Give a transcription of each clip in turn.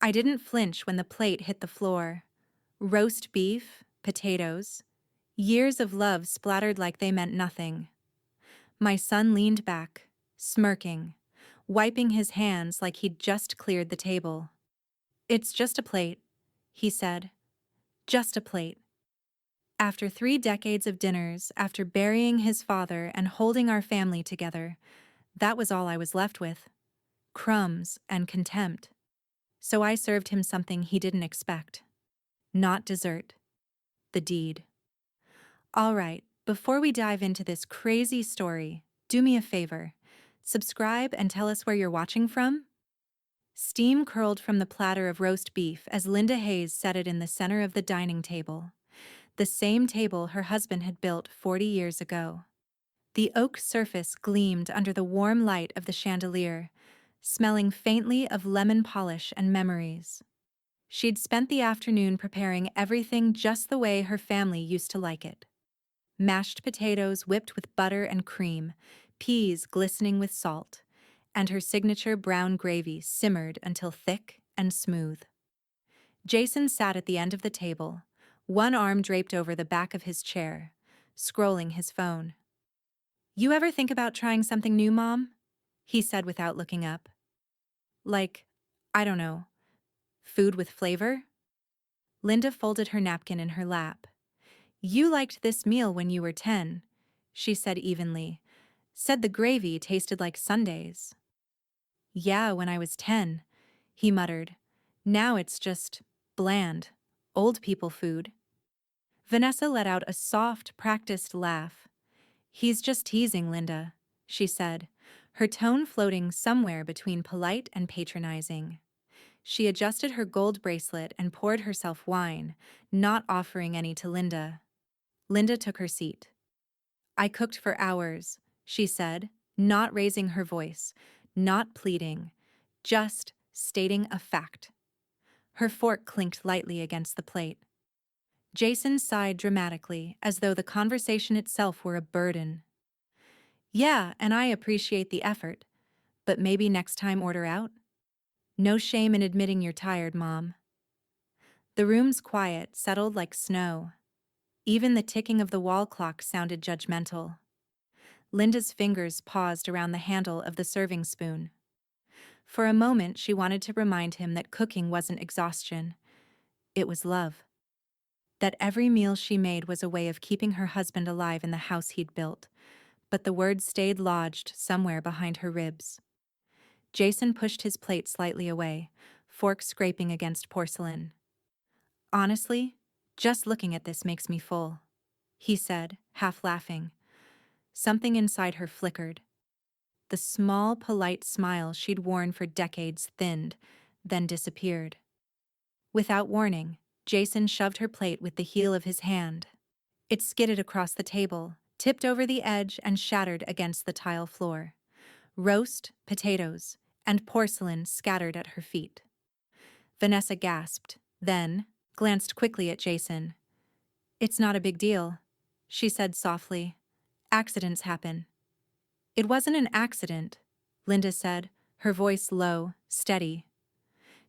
I didn't flinch when the plate hit the floor. Roast beef, potatoes, years of love splattered like they meant nothing. My son leaned back, smirking, wiping his hands like he'd just cleared the table. "It's just a plate," he said. "Just a plate." After 3 decades of dinners, after burying his father and holding our family together, that was all I was left with. Crumbs and contempt. So I served him something he didn't expect. Not dessert. The deed. All right, before we dive into this crazy story, do me a favor. Subscribe and tell us where you're watching from. Steam curled from the platter of roast beef as Linda Hayes set it in the center of the dining table. The same table her husband had built 40 years ago. The oak surface gleamed under the warm light of the chandelier, smelling faintly of lemon polish and memories. She'd spent the afternoon preparing everything just the way her family used to like it. Mashed potatoes whipped with butter and cream, peas glistening with salt, and her signature brown gravy simmered until thick and smooth. Jason sat at the end of the table, one arm draped over the back of his chair, scrolling his phone. "You ever think about trying something new, Mom?" he said without looking up. "Like, I don't know, food with flavor?" Linda folded her napkin in her lap. "You liked this meal when you were 10, she said evenly. "Said the gravy tasted like Sundays." "Yeah, when I was 10, he muttered. "Now it's just bland, old people food." Vanessa let out a soft, practiced laugh. "He's just teasing, Linda," she said, her tone floating somewhere between polite and patronizing. She adjusted her gold bracelet and poured herself wine, not offering any to Linda. Linda took her seat. "I cooked for hours," she said, not raising her voice, not pleading, just stating a fact. Her fork clinked lightly against the plate. Jason sighed dramatically, as though the conversation itself were a burden. "Yeah, and I appreciate the effort, but maybe next time order out? No shame in admitting you're tired, Mom." The room's quiet settled like snow. Even the ticking of the wall clock sounded judgmental. Linda's fingers paused around the handle of the serving spoon. For a moment, she wanted to remind him that cooking wasn't exhaustion. It was love. That every meal she made was a way of keeping her husband alive in the house he'd built, but the words stayed lodged somewhere behind her ribs. Jason pushed his plate slightly away, fork scraping against porcelain. "Honestly, just looking at this makes me full," he said, half laughing. Something inside her flickered. The small, polite smile she'd worn for decades thinned, then disappeared. Without warning, Jason shoved her plate with the heel of his hand. It skidded across the table, tipped over the edge, and shattered against the tile floor. Roast, potatoes, and porcelain scattered at her feet. Vanessa gasped, then glanced quickly at Jason. "It's not a big deal," she said softly. "Accidents happen." "It wasn't an accident," Linda said, her voice low, steady.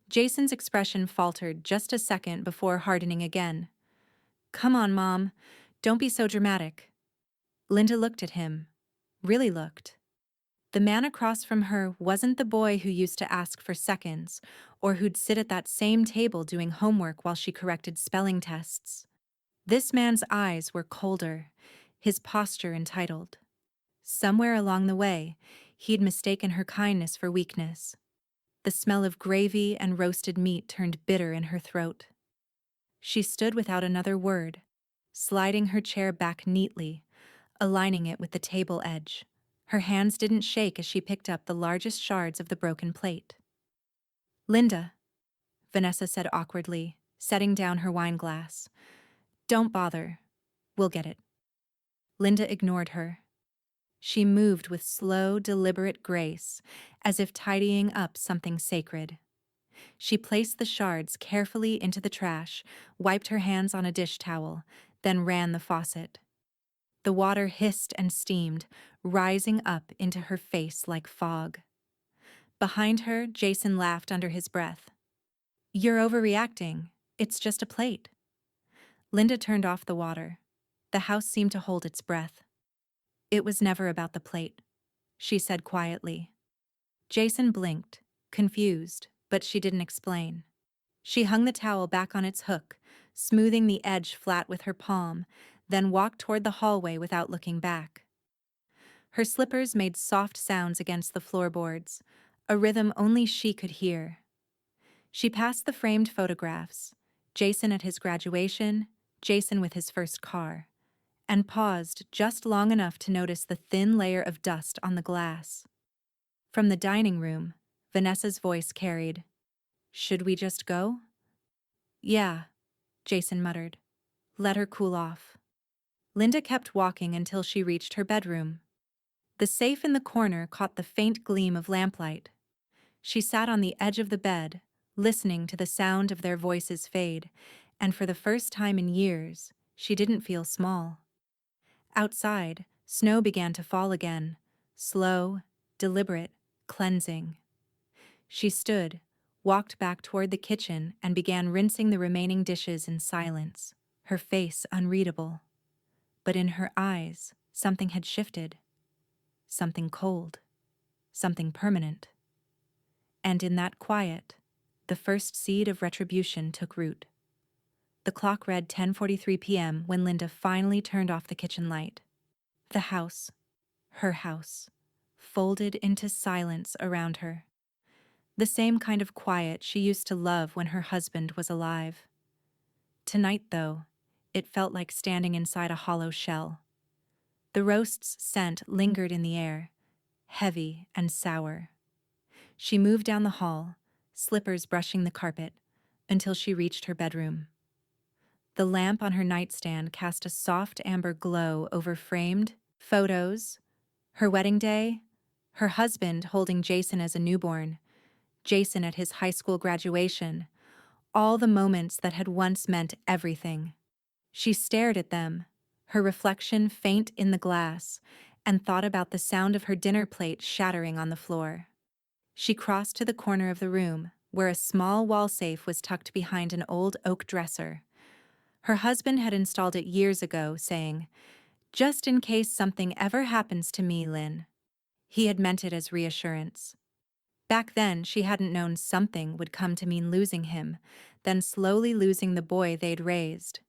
Jason's expression faltered just a second before hardening again. "Come on, Mom. Don't be so dramatic." Linda looked at him. Really looked. The man across from her wasn't the boy who used to ask for seconds, or who'd sit at that same table doing homework while she corrected spelling tests. This man's eyes were colder, his posture entitled. Somewhere along the way, he'd mistaken her kindness for weakness. The smell of gravy and roasted meat turned bitter in her throat. She stood without another word, sliding her chair back neatly, aligning it with the table edge. Her hands didn't shake as she picked up the largest shards of the broken plate. "Linda," Vanessa said awkwardly, setting down her wine glass. "Don't bother. We'll get it." Linda ignored her. She moved with slow, deliberate grace, as if tidying up something sacred. She placed the shards carefully into the trash, wiped her hands on a dish towel, then ran the faucet. The water hissed and steamed, rising up into her face like fog. Behind her, Jason laughed under his breath. You're overreacting. It's just a plate. Linda turned off the water. The house seemed to hold its breath. It was never about the plate, she said quietly. Jason blinked, confused, but she didn't explain. She hung the towel back on its hook, smoothing the edge flat with her palm, then walked toward the hallway without looking back. Her slippers made soft sounds against the floorboards, a rhythm only she could hear. She passed the framed photographs, Jason at his graduation, Jason with his first car, and paused just long enough to notice the thin layer of dust on the glass. From the dining room, Vanessa's voice carried, "Should we just go?" "Yeah," Jason muttered. "Let her cool off." Linda kept walking until she reached her bedroom. The safe in the corner caught the faint gleam of lamplight. She sat on the edge of the bed, listening to the sound of their voices fade, and for the first time in years, she didn't feel small. Outside, snow began to fall again, slow, deliberate, cleansing. She stood, walked back toward the kitchen, and began rinsing the remaining dishes in silence, her face unreadable. But in her eyes, something had shifted. Something cold. Something permanent. And in that quiet, the first seed of retribution took root. The clock read 10:43 p.m. when Linda finally turned off the kitchen light. The house, her house, folded into silence around her. The same kind of quiet she used to love when her husband was alive. Tonight, though, it felt like standing inside a hollow shell. The roast's scent lingered in the air, heavy and sour. She moved down the hall, slippers brushing the carpet, until she reached her bedroom. The lamp on her nightstand cast a soft amber glow over framed photos, her wedding day, her husband holding Jason as a newborn, Jason at his high school graduation, all the moments that had once meant everything. She stared at them, her reflection faint in the glass, and thought about the sound of her dinner plate shattering on the floor. She crossed to the corner of the room, where a small wall safe was tucked behind an old oak dresser. Her husband had installed it years ago, saying, "Just in case something ever happens to me, Lynn." He had meant it as reassurance. Back then, she hadn't known something would come to mean losing him, then slowly losing the boy they'd raised.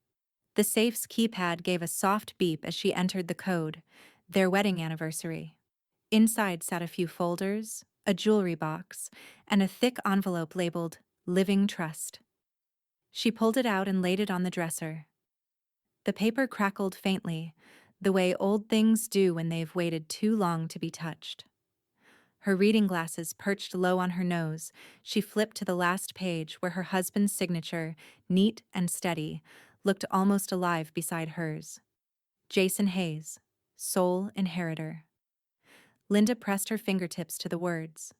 The safe's keypad gave a soft beep as she entered the code, their wedding anniversary. Inside sat a few folders, a jewelry box, and a thick envelope labeled "Living Trust." She pulled it out and laid it on the dresser. The paper crackled faintly, the way old things do when they've waited too long to be touched. Her reading glasses perched low on her nose, she flipped to the last page where her husband's signature, neat and steady, looked almost alive beside hers. Jason Hayes, sole inheritor. Linda pressed her fingertips to the words.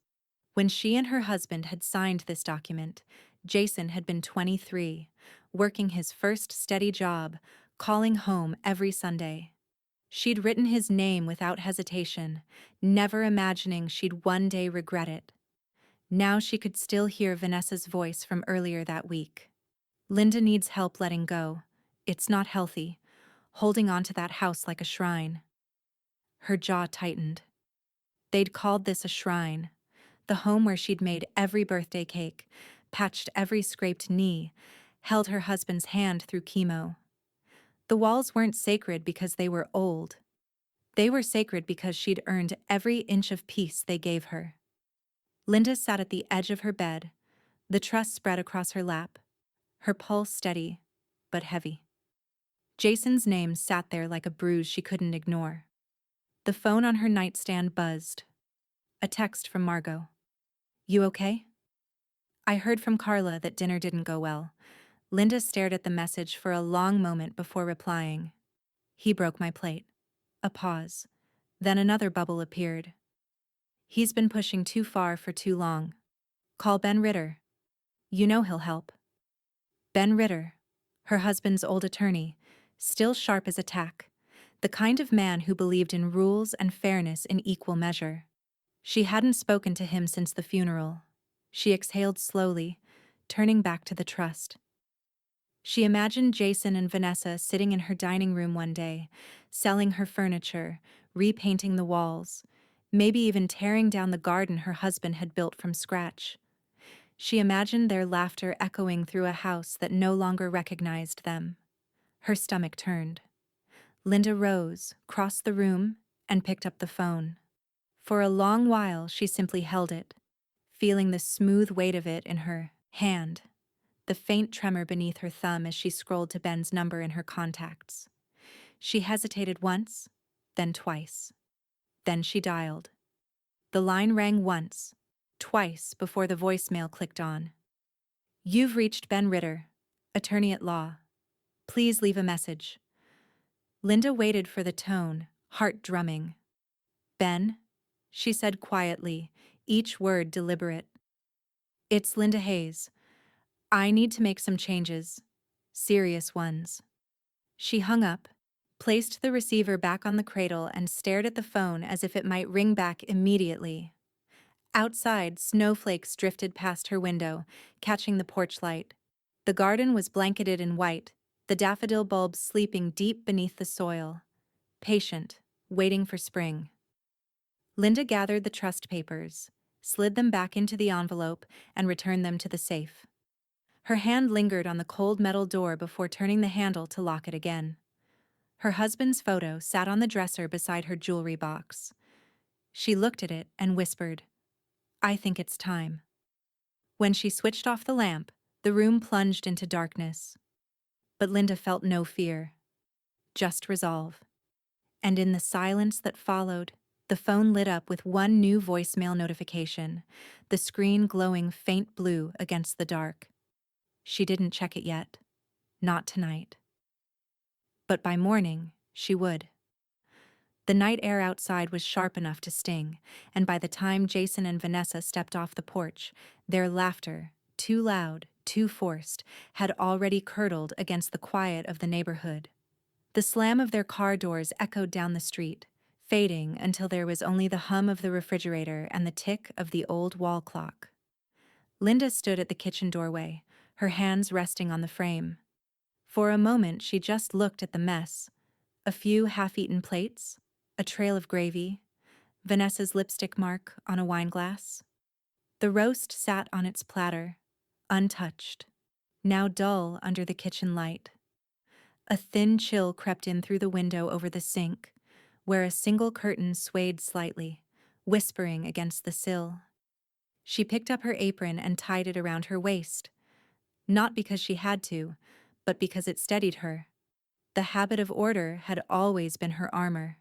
When she and her husband had signed this document, Jason had been 23, working his first steady job, calling home every Sunday. She'd written his name without hesitation, never imagining she'd one day regret it. Now she could still hear Vanessa's voice from earlier that week. "Linda needs help letting go. It's not healthy, holding on to that house like a shrine." Her jaw tightened. They'd called this a shrine, the home where she'd made every birthday cake, patched every scraped knee, held her husband's hand through chemo. The walls weren't sacred because they were old. They were sacred because she'd earned every inch of peace they gave her. Linda sat at the edge of her bed, the trust spread across her lap, her pulse steady, but heavy. Jason's name sat there like a bruise she couldn't ignore. The phone on her nightstand buzzed. A text from Margot. "You okay?" "I heard from Carla that dinner didn't go well." Linda stared at the message for a long moment before replying. "He broke my plate." A pause. Then another bubble appeared. "He's been pushing too far for too long. Call Ben Ritter. You know he'll help." Ben Ritter, her husband's old attorney, still sharp as a tack, the kind of man who believed in rules and fairness in equal measure. She hadn't spoken to him since the funeral. She exhaled slowly, turning back to the trust. She imagined Jason and Vanessa sitting in her dining room one day, selling her furniture, repainting the walls, maybe even tearing down the garden her husband had built from scratch. She imagined their laughter echoing through a house that no longer recognized them. Her stomach turned. Linda rose, crossed the room, and picked up the phone. For a long while, she simply held it, feeling the smooth weight of it in her hand, the faint tremor beneath her thumb as she scrolled to Ben's number in her contacts. She hesitated once, then twice. Then she dialed. The line rang once, twice before the voicemail clicked on. "You've reached Ben Ritter, attorney at law. Please leave a message." Linda waited for the tone, heart drumming. "Ben," she said quietly, each word deliberate. "It's Linda Hayes. I need to make some changes. Serious ones." She hung up, placed the receiver back on the cradle, and stared at the phone as if it might ring back immediately. Outside, snowflakes drifted past her window, catching the porch light. The garden was blanketed in white, the daffodil bulbs sleeping deep beneath the soil, patient, waiting for spring. Linda gathered the trust papers, slid them back into the envelope, and returned them to the safe. Her hand lingered on the cold metal door before turning the handle to lock it again. Her husband's photo sat on the dresser beside her jewelry box. She looked at it and whispered, "I think it's time." When she switched off the lamp, the room plunged into darkness. But Linda felt no fear, just resolve. And in the silence that followed, the phone lit up with one new voicemail notification, the screen glowing faint blue against the dark. She didn't check it yet. Not tonight. But by morning, she would. The night air outside was sharp enough to sting, and by the time Jason and Vanessa stepped off the porch, their laughter, too loud, too forced, had already curdled against the quiet of the neighborhood. The slam of their car doors echoed down the street, fading until there was only the hum of the refrigerator and the tick of the old wall clock. Linda stood at the kitchen doorway, her hands resting on the frame. For a moment, she just looked at the mess. A few half-eaten plates, a trail of gravy, Vanessa's lipstick mark on a wineglass. The roast sat on its platter, untouched, now dull under the kitchen light. A thin chill crept in through the window over the sink, where a single curtain swayed slightly, whispering against the sill. She picked up her apron and tied it around her waist, not because she had to, but because it steadied her. The habit of order had always been her armor.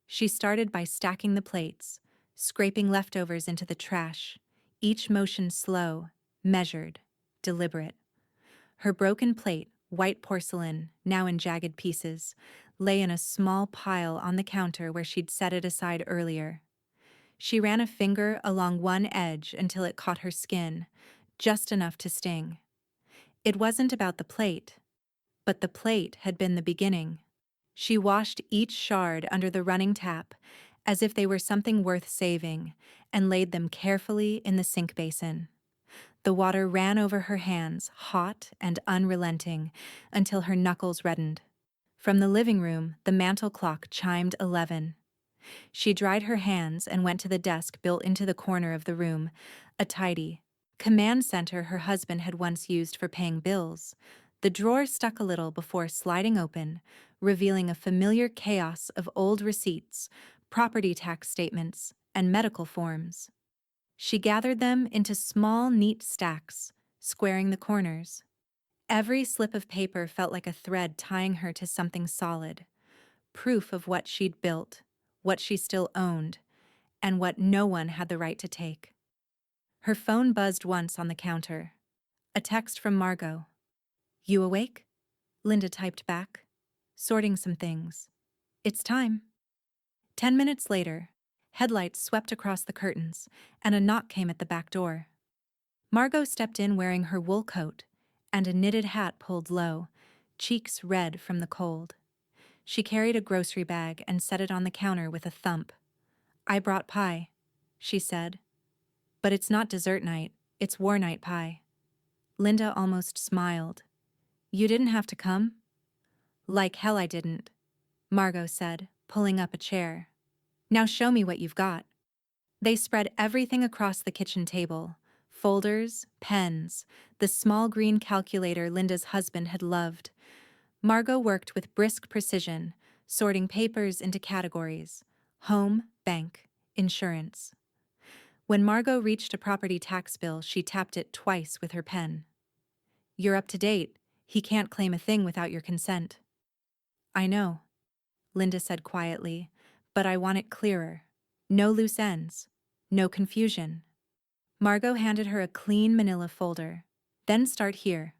She started by stacking the plates, scraping leftovers into the trash, each motion slow, measured, deliberate. Her broken plate, white porcelain, now in jagged pieces, lay in a small pile on the counter where she'd set it aside earlier. She ran a finger along one edge until it caught her skin, just enough to sting. It wasn't about the plate, but the plate had been the beginning. She washed each shard under the running tap, as if they were something worth saving, and laid them carefully in the sink basin. The water ran over her hands, hot and unrelenting, until her knuckles reddened. From the living room, the mantel clock chimed 11. She dried her hands and went to the desk built into the corner of the room, a tidy command center her husband had once used for paying bills. The drawer stuck a little before sliding open, revealing a familiar chaos of old receipts, property tax statements, and medical forms. She gathered them into small, neat stacks, squaring the corners. Every slip of paper felt like a thread tying her to something solid, proof of what she'd built, what she still owned, and what no one had the right to take. Her phone buzzed once on the counter. A text from Margot. "You awake?" Linda typed back, sorting some things. "It's time." 10 minutes later, headlights swept across the curtains, and a knock came at the back door. Margot stepped in wearing her wool coat and a knitted hat pulled low, cheeks red from the cold. She carried a grocery bag and set it on the counter with a thump. "I brought pie," she said. "But it's not dessert night, it's war night pie." Linda almost smiled. You didn't have to come? Like hell I didn't, Margot said, pulling up a chair. Now show me what you've got. They spread everything across the kitchen table. Folders, pens, the small green calculator Linda's husband had loved. Margot worked with brisk precision, sorting papers into categories: home, bank, insurance. When Margot reached a property tax bill, she tapped it twice with her pen. You're up to date. He can't claim a thing without your consent. I know, Linda said quietly, but I want it clearer. No loose ends. No confusion. Margot handed her a clean manila folder. Then start here.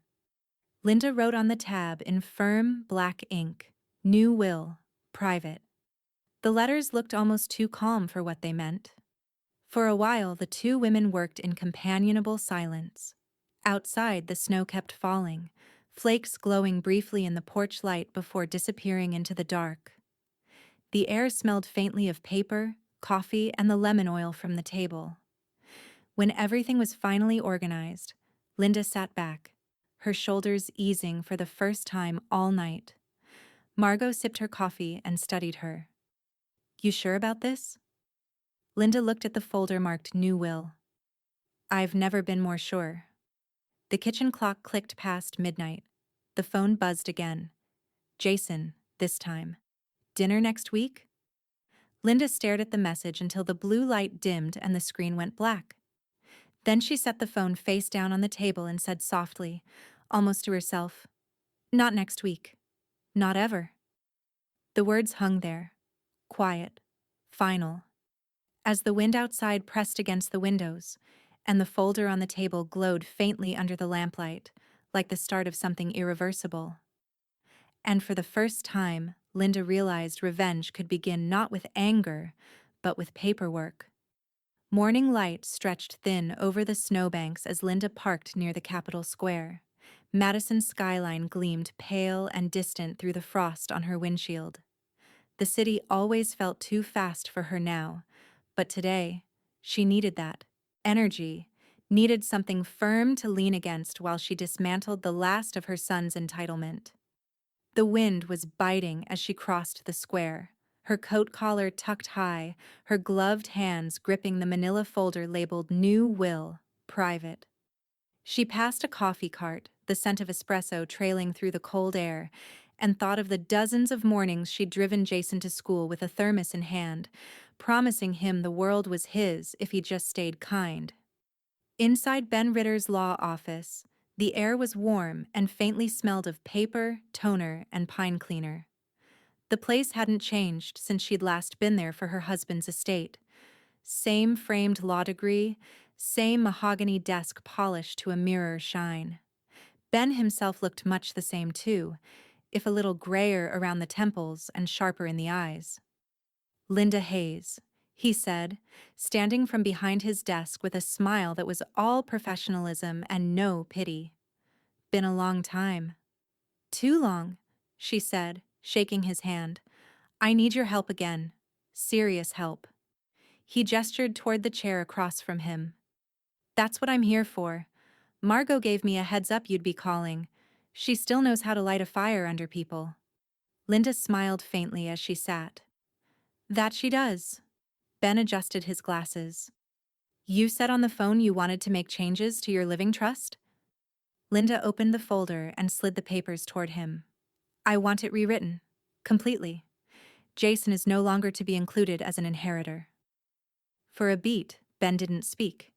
Linda wrote on the tab in firm, black ink, New will, private. The letters looked almost too calm for what they meant. For a while, the two women worked in companionable silence. Outside, the snow kept falling, flakes glowing briefly in the porch light before disappearing into the dark. The air smelled faintly of paper, coffee, and the lemon oil from the table. When everything was finally organized, Linda sat back, her shoulders easing for the first time all night. Margot sipped her coffee and studied her. You sure about this? Linda looked at the folder marked New Will. I've never been more sure. The kitchen clock clicked past midnight. The phone buzzed again. Jason, this time. Dinner next week? Linda stared at the message until the blue light dimmed and the screen went black. Then she set the phone face down on the table and said softly, almost to herself, Not next week. Not ever. The words hung there, quiet, final. As the wind outside pressed against the windows, and the folder on the table glowed faintly under the lamplight, like the start of something irreversible. And for the first time, Linda realized revenge could begin not with anger, but with paperwork. Morning light stretched thin over the snowbanks as Linda parked near the Capitol Square. Madison's skyline gleamed pale and distant through the frost on her windshield. The city always felt too fast for her now, but today, she needed that energy, needed something firm to lean against while she dismantled the last of her son's entitlement. The wind was biting as she crossed the square, her coat collar tucked high, her gloved hands gripping the manila folder labeled New Will, Private. She passed a coffee cart, the scent of espresso trailing through the cold air, and thought of the dozens of mornings she'd driven Jason to school with a thermos in hand, promising him the world was his if he just stayed kind. Inside Ben Ritter's law office, the air was warm and faintly smelled of paper, toner, and pine cleaner. The place hadn't changed since she'd last been there for her husband's estate. Same framed law degree, same mahogany desk polished to a mirror shine. Ben himself looked much the same too, if a little grayer around the temples and sharper in the eyes. Linda Hayes, he said, standing from behind his desk with a smile that was all professionalism and no pity. Been a long time. Too long, she said, shaking his hand. I need your help again. Serious help. He gestured toward the chair across from him. That's what I'm here for. Margot gave me a heads up you'd be calling. She still knows how to light a fire under people. Linda smiled faintly as she sat. That she does. Ben adjusted his glasses. You said on the phone you wanted to make changes to your living trust? Linda opened the folder and slid the papers toward him. I want it rewritten. Completely. Jason is no longer to be included as an inheritor. For a beat, Ben didn't speak.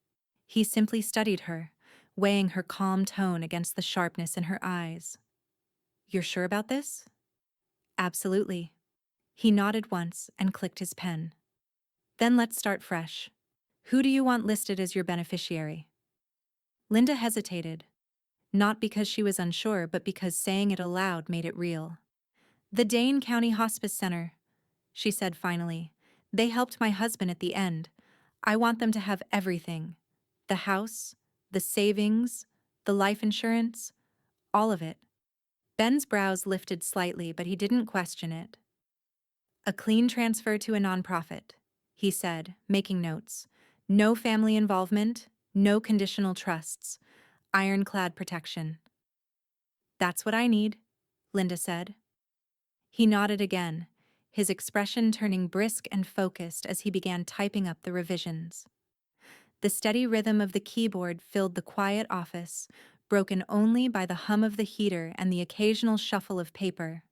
He simply studied her, weighing her calm tone against the sharpness in her eyes. You're sure about this? Absolutely. He nodded once and clicked his pen. Then let's start fresh. Who do you want listed as your beneficiary? Linda hesitated, not because she was unsure, but because saying it aloud made it real. The Dane County Hospice Center, she said finally. They helped my husband at the end. I want them to have everything. The house, the savings, the life insurance, all of it. Ben's brows lifted slightly, but he didn't question it. A clean transfer to a nonprofit, he said, making notes. No family involvement, no conditional trusts. ironclad protection. That's what I need, Linda said. He nodded again, his expression turning brisk and focused as he began typing up the revisions. The steady rhythm of the keyboard filled the quiet office, broken only by the hum of the heater and the occasional shuffle of paper.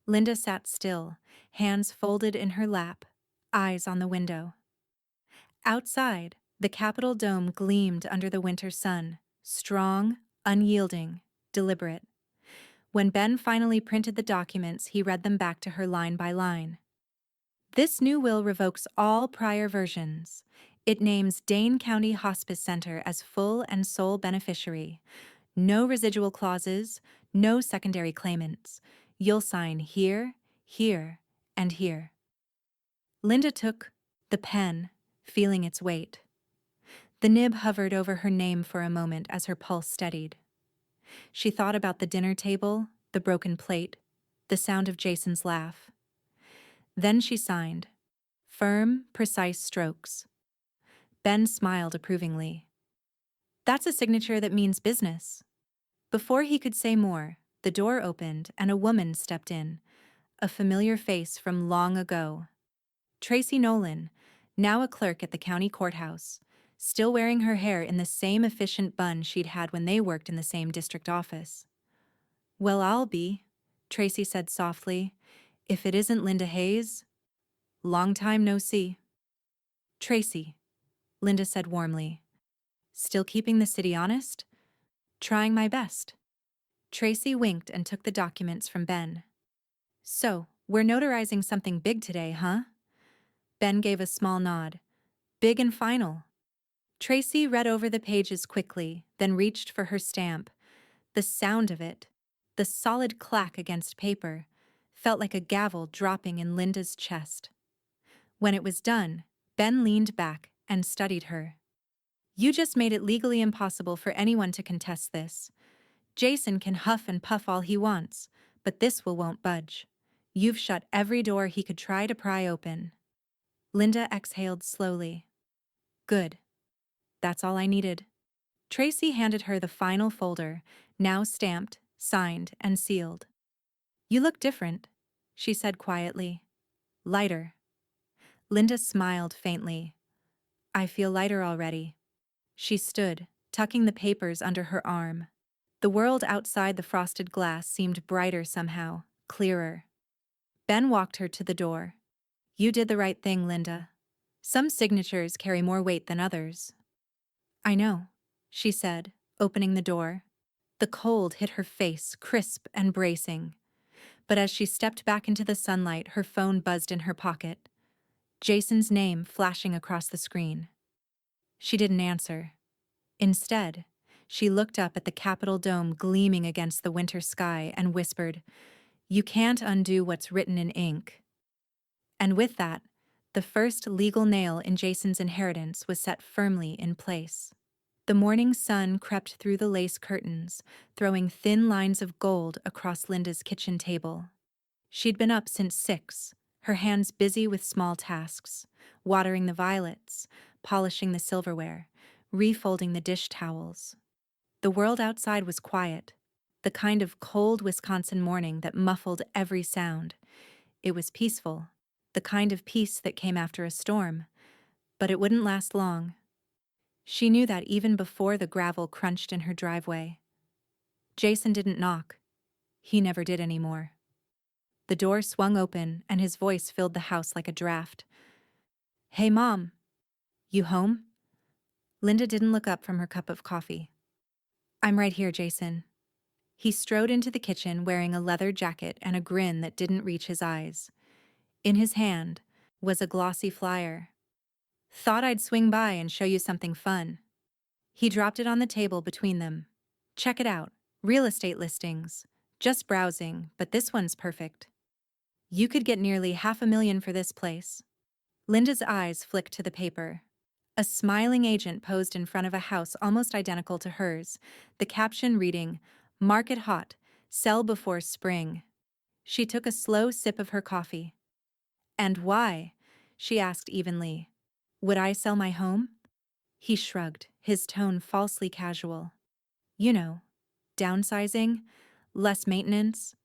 Linda sat still, hands folded in her lap, eyes on the window. Outside, the Capitol dome gleamed under the winter sun, strong, unyielding, deliberate. When Ben finally printed the documents, he read them back to her line by line. This new will revokes all prior versions. It names Dane County Hospice Center as full and sole beneficiary. No residual clauses, no secondary claimants. You'll sign here, here, and here. Linda took the pen, feeling its weight. The nib hovered over her name for a moment as her pulse steadied. She thought about the dinner table, the broken plate, the sound of Jason's laugh. Then she signed. Firm, precise strokes. Ben smiled approvingly. That's a signature that means business. Before he could say more, the door opened and a woman stepped in, a familiar face from long ago. Tracy Nolan, now a clerk at the county courthouse, still wearing her hair in the same efficient bun she'd had when they worked in the same district office. Well, I'll be, Tracy said softly, if it isn't Linda Hayes. Long time no see. Tracy, Linda said warmly. Still keeping the city honest? Trying my best. Tracy winked and took the documents from Ben. So, we're notarizing something big today, huh? Ben gave a small nod. Big and final. Tracy read over the pages quickly, then reached for her stamp. The sound of it, the solid clack against paper, felt like a gavel dropping in Linda's chest. When it was done, Ben leaned back and studied her. You just made it legally impossible for anyone to contest this. Jason can huff and puff all he wants, but this will won't budge. You've shut every door he could try to pry open. Linda exhaled slowly. Good. That's all I needed. Tracy handed her the final folder, now stamped, signed, and sealed. You look different, she said quietly. Lighter. Linda smiled faintly. I feel lighter already. She stood, tucking the papers under her arm. The world outside the frosted glass seemed brighter somehow, clearer. Ben walked her to the door. You did the right thing, Linda. Some signatures carry more weight than others. I know, she said, opening the door. The cold hit her face, crisp and bracing. But as she stepped back into the sunlight, her phone buzzed in her pocket. Jason's name flashing across the screen. She didn't answer. Instead, she looked up at the Capitol dome gleaming against the winter sky and whispered, You can't undo what's written in ink. And with that, the first legal nail in Jason's inheritance was set firmly in place. The morning sun crept through the lace curtains, throwing thin lines of gold across Linda's kitchen table. She'd been up since 6, her hands busy with small tasks, watering the violets, polishing the silverware, refolding the dish towels. The world outside was quiet, the kind of cold Wisconsin morning that muffled every sound. It was peaceful, the kind of peace that came after a storm, but it wouldn't last long. She knew that even before the gravel crunched in her driveway. Jason didn't knock. He never did anymore. The door swung open and his voice filled the house like a draft. Hey, Mom. You home? Linda didn't look up from her cup of coffee. I'm right here, Jason. He strode into the kitchen wearing a leather jacket and a grin that didn't reach his eyes. In his hand was a glossy flyer. Thought I'd swing by and show you something fun. He dropped it on the table between them. Check it out. Real estate listings. Just browsing, but this one's perfect. You could get nearly $500,000 for this place. Linda's eyes flicked to the paper. A smiling agent posed in front of a house almost identical to hers, the caption reading, Market hot, sell before spring. She took a slow sip of her coffee. And why? She asked evenly. Would I sell my home? He shrugged, his tone falsely casual. You know, downsizing, less maintenance.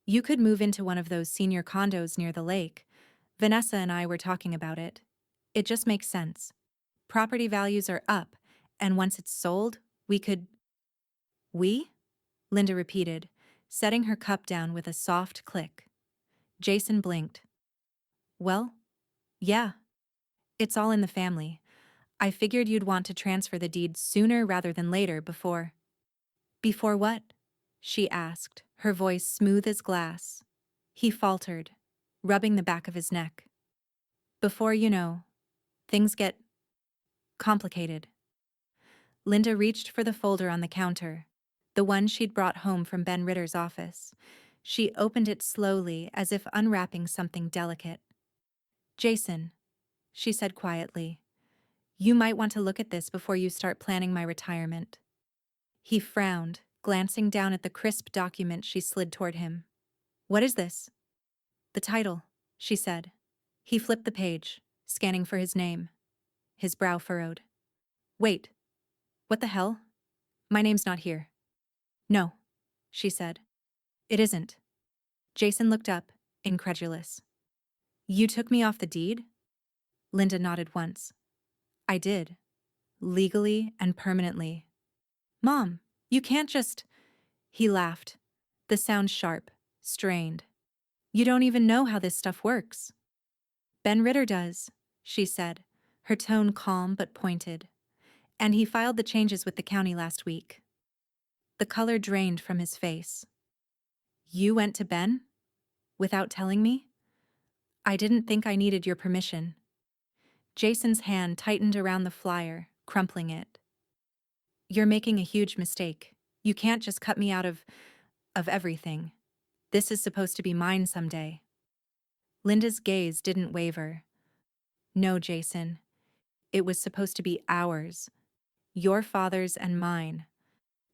You could move into one of those senior condos near the lake. Vanessa and I were talking about it. It just makes sense. Property values are up, and once it's sold, we could. We? Linda repeated, setting her cup down with a soft click. Jason blinked. Well, yeah. It's all in the family. I figured you'd want to transfer the deed sooner rather than later before. Before what? She asked, her voice smooth as glass. He faltered, rubbing the back of his neck. Before things get complicated. Linda reached for the folder on the counter, the one she'd brought home from Ben Ritter's office. She opened it slowly, as if unwrapping something delicate. Jason, she said quietly, you might want to look at this before you start planning my retirement. He frowned, glancing down at the crisp document she slid toward him. What is this? The title, she said. He flipped the page, scanning for his name. His brow furrowed. Wait, what the hell? My name's not here. No, she said. It isn't. Jason looked up, incredulous. You took me off the deed? Linda nodded once. I did. Legally and permanently. Mom, you can't just. He laughed, the sound sharp, strained. You don't even know how this stuff works. Ben Ritter does, she said, her tone calm but pointed. And he filed the changes with the county last week. The color drained from his face. You went to Ben? Without telling me? I didn't think I needed your permission. Jason's hand tightened around the flyer, crumpling it. You're making a huge mistake. You can't just cut me out of everything. This is supposed to be mine someday. Linda's gaze didn't waver. No, Jason. It was supposed to be ours. Your father's and mine.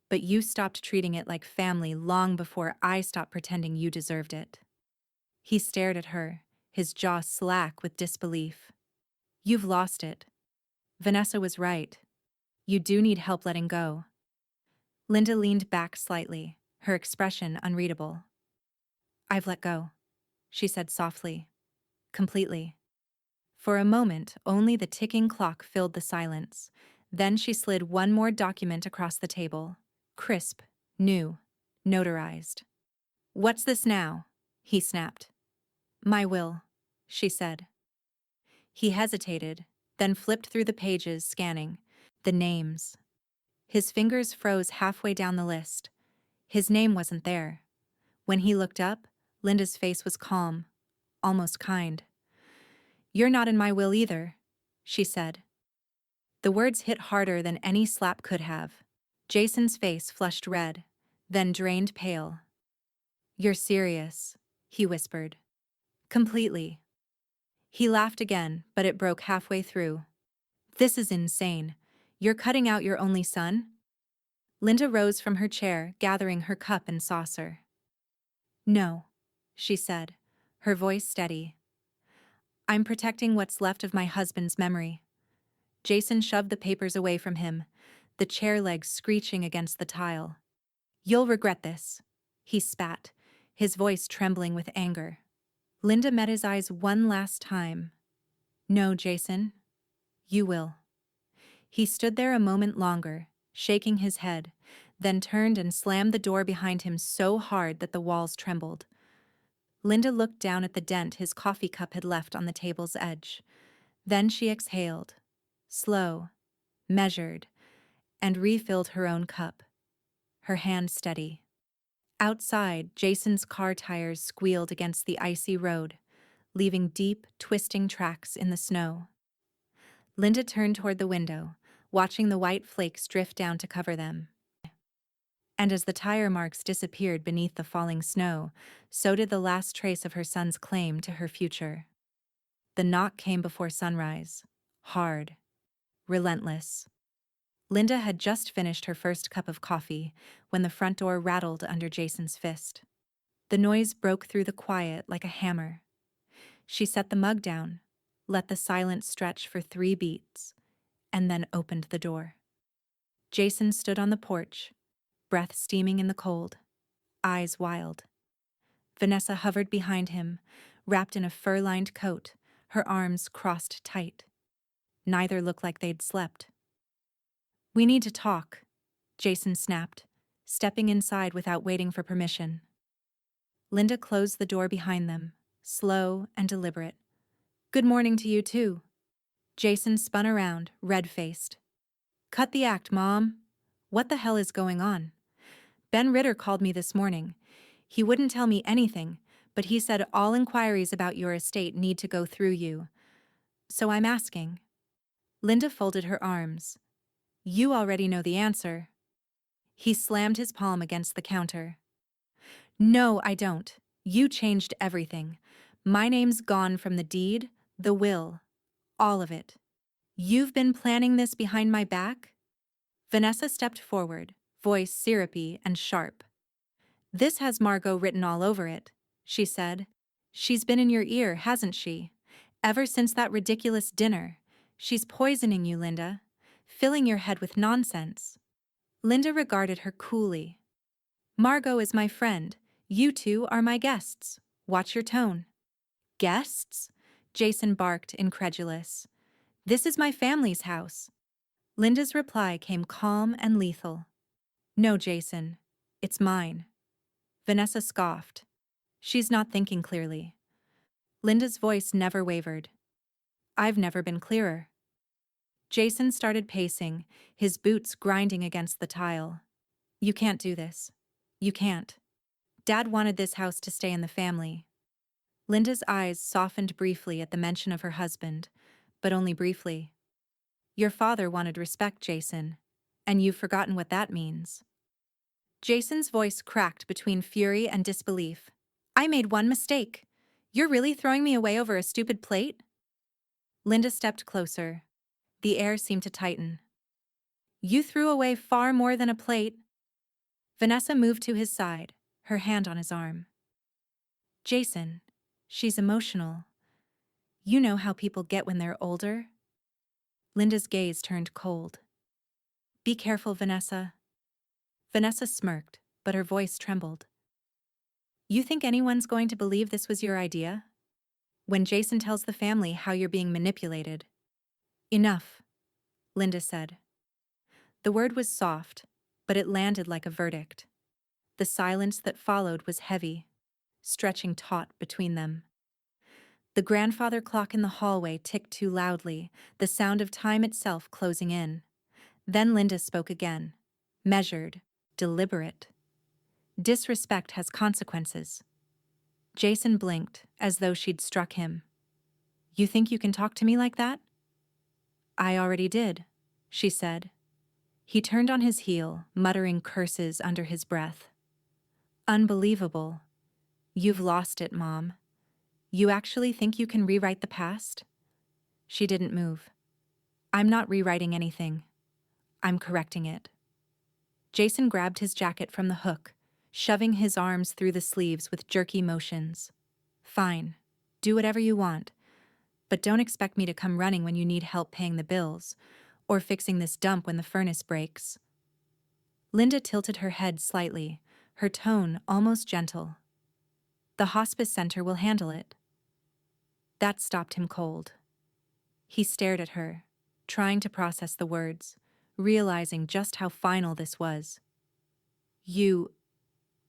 But you stopped treating it like family long before I stopped pretending you deserved it. He stared at her, his jaw slack with disbelief. You've lost it. Vanessa was right. You do need help letting go. Linda leaned back slightly, her expression unreadable. I've let go, she said softly. Completely. For a moment, only the ticking clock filled the silence. Then she slid one more document across the table. Crisp, new, notarized. What's this now? He snapped. My will, she said. He hesitated, then flipped through the pages, scanning. The names. His fingers froze halfway down the list. His name wasn't there. When he looked up, Linda's face was calm, almost kind. You're not in my will either, she said. The words hit harder than any slap could have. Jason's face flushed red, then drained pale. You're serious, he whispered. Completely. He laughed again, but it broke halfway through. This is insane. You're cutting out your only son? Linda rose from her chair, gathering her cup and saucer. No, she said, her voice steady. I'm protecting what's left of my husband's memory. Jason shoved the papers away from him, the chair legs screeching against the tile. You'll regret this, he spat, his voice trembling with anger. Linda met his eyes one last time. No, Jason, you will. He stood there a moment longer, shaking his head, then turned and slammed the door behind him so hard that the walls trembled. Linda looked down at the dent his coffee cup had left on the table's edge. Then she exhaled, slow, measured, and refilled her own cup, her hand steady. Outside, Jason's car tires squealed against the icy road, leaving deep, twisting tracks in the snow. Linda turned toward the window, watching the white flakes drift down to cover them. And as the tire marks disappeared beneath the falling snow, so did the last trace of her son's claim to her future. The knock came before sunrise, hard, relentless. Linda had just finished her first cup of coffee when the front door rattled under Jason's fist. The noise broke through the quiet like a hammer. She set the mug down, let the silence stretch for 3 beats, and then opened the door. Jason stood on the porch, breath steaming in the cold, eyes wild. Vanessa hovered behind him, wrapped in a fur-lined coat, her arms crossed tight. Neither looked like they'd slept. "We need to talk," Jason snapped, stepping inside without waiting for permission. Linda closed the door behind them, slow and deliberate. "Good morning to you, too." Jason spun around, red-faced. "Cut the act, Mom. What the hell is going on? Ben Ritter called me this morning. He wouldn't tell me anything, but he said all inquiries about your estate need to go through you. So I'm asking." Linda folded her arms. "You already know the answer." He slammed his palm against the counter. "No, I don't. You changed everything. My name's gone from the deed, the will, all of it. You've been planning this behind my back?" Vanessa stepped forward, voice syrupy and sharp. "This has Margot written all over it," she said. "She's been in your ear, hasn't she? Ever since that ridiculous dinner. She's poisoning you, Linda. Filling your head with nonsense." Linda regarded her coolly. "Margot is my friend. You two are my guests. Watch your tone." "Guests?" Jason barked, incredulous. "This is my family's house." Linda's reply came calm and lethal. "No, Jason. It's mine." Vanessa scoffed. "She's not thinking clearly." Linda's voice never wavered. "I've never been clearer." Jason started pacing, his boots grinding against the tile. "You can't do this. You can't. Dad wanted this house to stay in the family." Linda's eyes softened briefly at the mention of her husband, but only briefly. "Your father wanted respect, Jason, and you've forgotten what that means." Jason's voice cracked between fury and disbelief. "I made one mistake. You're really throwing me away over a stupid plate?" Linda stepped closer. The air seemed to tighten. "You threw away far more than a plate." Vanessa moved to his side, her hand on his arm. "Jason, she's emotional. You know how people get when they're older?" Linda's gaze turned cold. "Be careful, Vanessa." Vanessa smirked, but her voice trembled. "You think anyone's going to believe this was your idea? When Jason tells the family how you're being manipulated." "Enough," Linda said. The word was soft, but it landed like a verdict. The silence that followed was heavy, stretching taut between them. The grandfather clock in the hallway ticked too loudly, the sound of time itself closing in. Then Linda spoke again, measured, deliberate. "Disrespect has consequences." Jason blinked, as though she'd struck him. "You think you can talk to me like that?" "I already did," she said. He turned on his heel, muttering curses under his breath. "Unbelievable. You've lost it, Mom. You actually think you can rewrite the past?" She didn't move. "I'm not rewriting anything. I'm correcting it." Jason grabbed his jacket from the hook, shoving his arms through the sleeves with jerky motions. "Fine. Do whatever you want. But don't expect me to come running when you need help paying the bills, or fixing this dump when the furnace breaks." Linda tilted her head slightly, her tone almost gentle. "The hospice center will handle it." That stopped him cold. He stared at her, trying to process the words, realizing just how final this was. "You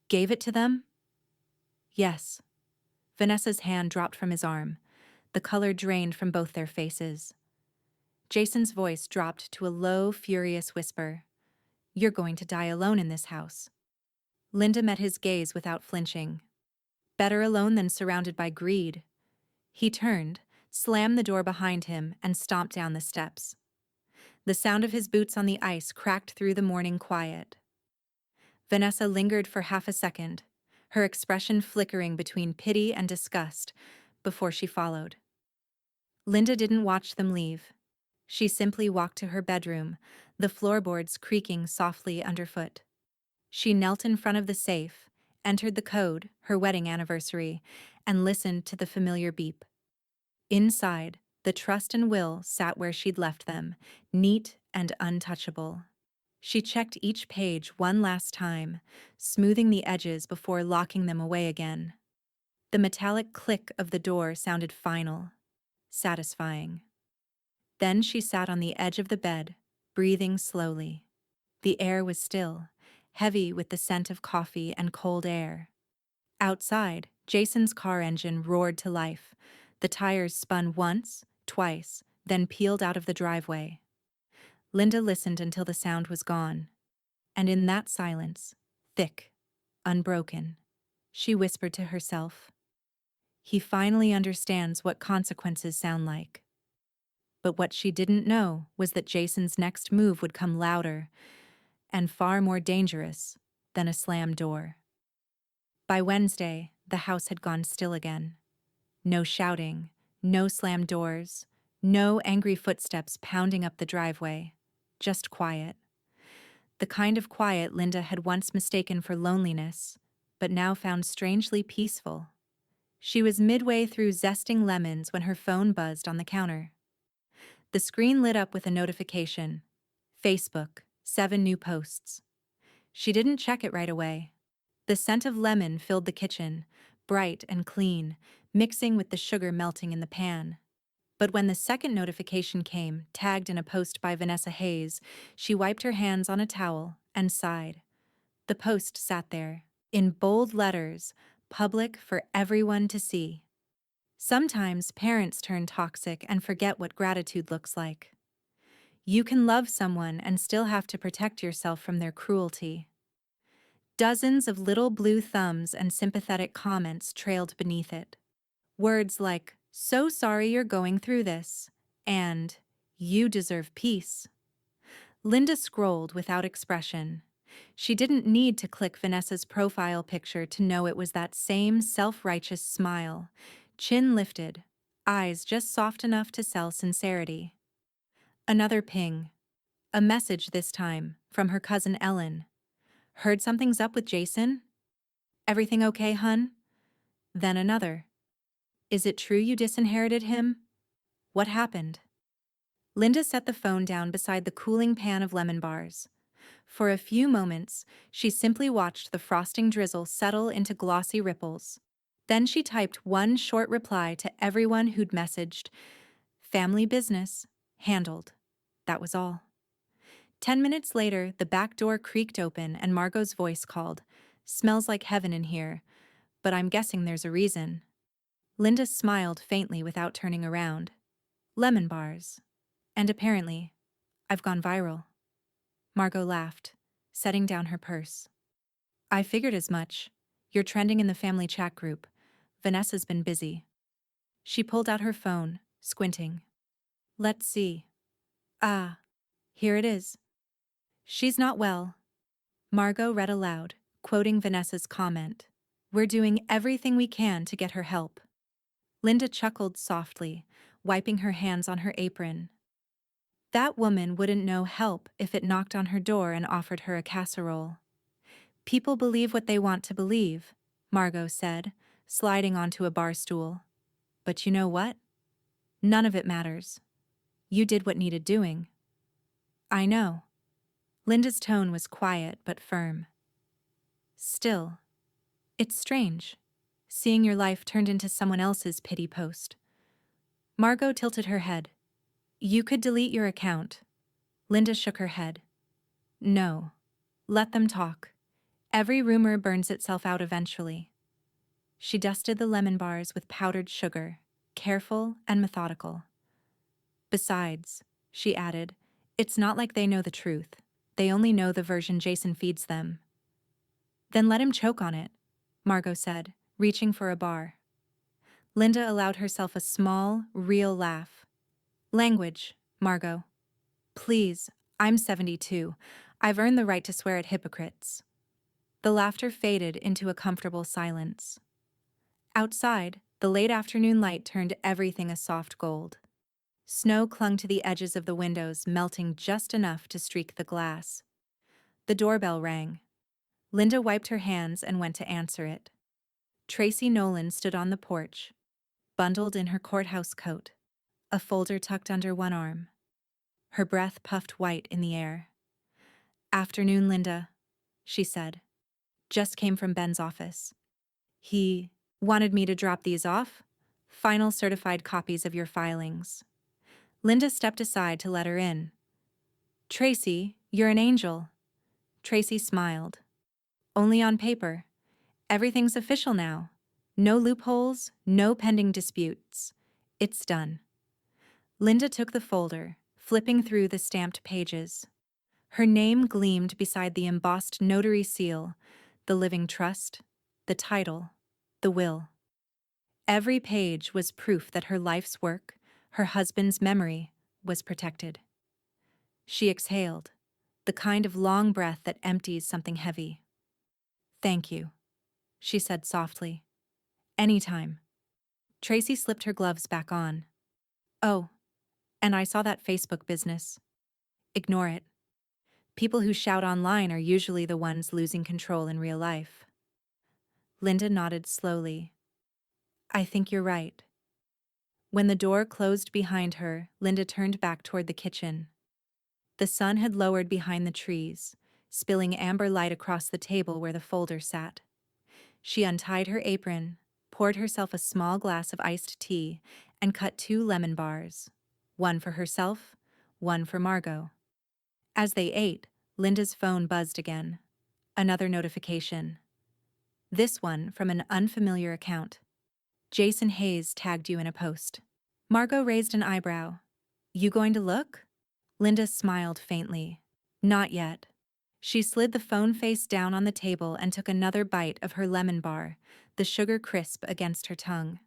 gave it to them?" "Yes." Vanessa's hand dropped from his arm. The color drained from both their faces. Jason's voice dropped to a low, furious whisper. "You're going to die alone in this house." Linda met his gaze without flinching. Better alone than surrounded by greed. He turned, slammed the door behind him, and stomped down the steps. The sound of his boots on the ice cracked through the morning quiet. Vanessa lingered for half a second, her expression flickering between pity and disgust, before she followed. Linda didn't watch them leave. She simply walked to her bedroom, the floorboards creaking softly underfoot. She knelt in front of the safe, entered the code, her wedding anniversary, and listened to the familiar beep. Inside, the trust and will sat where she'd left them, neat and untouchable. She checked each page one last time, smoothing the edges before locking them away again. The metallic click of the door sounded final, satisfying. Then she sat on the edge of the bed, breathing slowly. The air was still, heavy with the scent of coffee and cold air. Outside, Jason's car engine roared to life. The tires spun once, twice, then peeled out of the driveway. Linda listened until the sound was gone. And in that silence, thick, unbroken, she whispered to herself, "He finally understands what consequences sound like." But what she didn't know was that Jason's next move would come louder and far more dangerous than a slammed door. By Wednesday, the house had gone still again. No shouting, no slammed doors, no angry footsteps pounding up the driveway, just quiet. The kind of quiet Linda had once mistaken for loneliness, but now found strangely peaceful. She was midway through zesting lemons when her phone buzzed on the counter. The screen lit up with a notification. Facebook, 7 new posts. She didn't check it right away. The scent of lemon filled the kitchen, bright and clean, mixing with the sugar melting in the pan. But when the second notification came, tagged in a post by Vanessa Hayes, she wiped her hands on a towel and sighed. The post sat there, in bold letters, public for everyone to see. Sometimes parents turn toxic and forget what gratitude looks like. You can love someone and still have to protect yourself from their cruelty. Dozens of little blue thumbs and sympathetic comments trailed beneath it. Words like, "So sorry you're going through this," and "You deserve peace." Linda scrolled without expression. She didn't need to click Vanessa's profile picture to know it was that same self-righteous smile, chin lifted, eyes just soft enough to sell sincerity. Another ping. A message this time, from her cousin Ellen. "Heard something's up with Jason? Everything okay, hun?" Then another. "Is it true you disinherited him? What happened?" Linda set the phone down beside the cooling pan of lemon bars. For a few moments, she simply watched the frosting drizzle settle into glossy ripples. Then she typed one short reply to everyone who'd messaged, "Family business, handled." That was all. 10 minutes later, the back door creaked open and Margot's voice called, "Smells like heaven in here, but I'm guessing there's a reason." Linda smiled faintly without turning around. Lemon bars. And apparently, I've gone viral. Margot laughed, setting down her purse. "I figured as much. You're trending in the family chat group. Vanessa's been busy." She pulled out her phone, squinting. "Let's see. Ah, here it is. She's not well." Margot read aloud, quoting Vanessa's comment. "We're doing everything we can to get her help." Linda chuckled softly, wiping her hands on her apron. That woman wouldn't know help if it knocked on her door and offered her a casserole. "People believe what they want to believe," Margot said, sliding onto a bar stool. "But you know what? None of it matters. You did what needed doing." "I know." Linda's tone was quiet but firm. "Still, it's strange, seeing your life turned into someone else's pity post." Margot tilted her head. "You could delete your account." Linda shook her head. "No. Let them talk. Every rumor burns itself out eventually." She dusted the lemon bars with powdered sugar, careful and methodical. "Besides," she added, "it's not like they know the truth. They only know the version Jason feeds them." "Then let him choke on it," Margot said, reaching for a bar. Linda allowed herself a small, real laugh. "Language, Margot. Please, I'm 72. I've earned the right to swear at hypocrites." The laughter faded into a comfortable silence. Outside, the late afternoon light turned everything a soft gold. Snow clung to the edges of the windows, melting just enough to streak the glass. The doorbell rang. Linda wiped her hands and went to answer it. Tracy Nolan stood on the porch, bundled in her courthouse coat, a folder tucked under one arm. Her breath puffed white in the air. Afternoon, Linda, she said. Just came from Ben's office. He wanted me to drop these off. Final certified copies of your filings. Linda stepped aside to let her in. Tracy, you're an angel. Tracy smiled. Only on paper. Everything's official now. No loopholes, no pending disputes. It's done. Linda took the folder, flipping through the stamped pages. Her name gleamed beside the embossed notary seal, the living trust, the title, the will. Every page was proof that her life's work, her husband's memory, was protected. She exhaled, the kind of long breath that empties something heavy. Thank you, she said softly. Anytime. Tracy slipped her gloves back on. Oh, and I saw that Facebook business. Ignore it. People who shout online are usually the ones losing control in real life. Linda nodded slowly. I think you're right. When the door closed behind her, Linda turned back toward the kitchen. The sun had lowered behind the trees, spilling amber light across the table where the folder sat. She untied her apron, poured herself a small glass of iced tea, and cut 2 lemon bars. One for herself, one for Margot. As they ate, Linda's phone buzzed again. Another notification. This one from an unfamiliar account. Jason Hayes tagged you in a post. Margot raised an eyebrow. You going to look? Linda smiled faintly. Not yet. She slid the phone face down on the table and took another bite of her lemon bar, the sugar crisp against her tongue.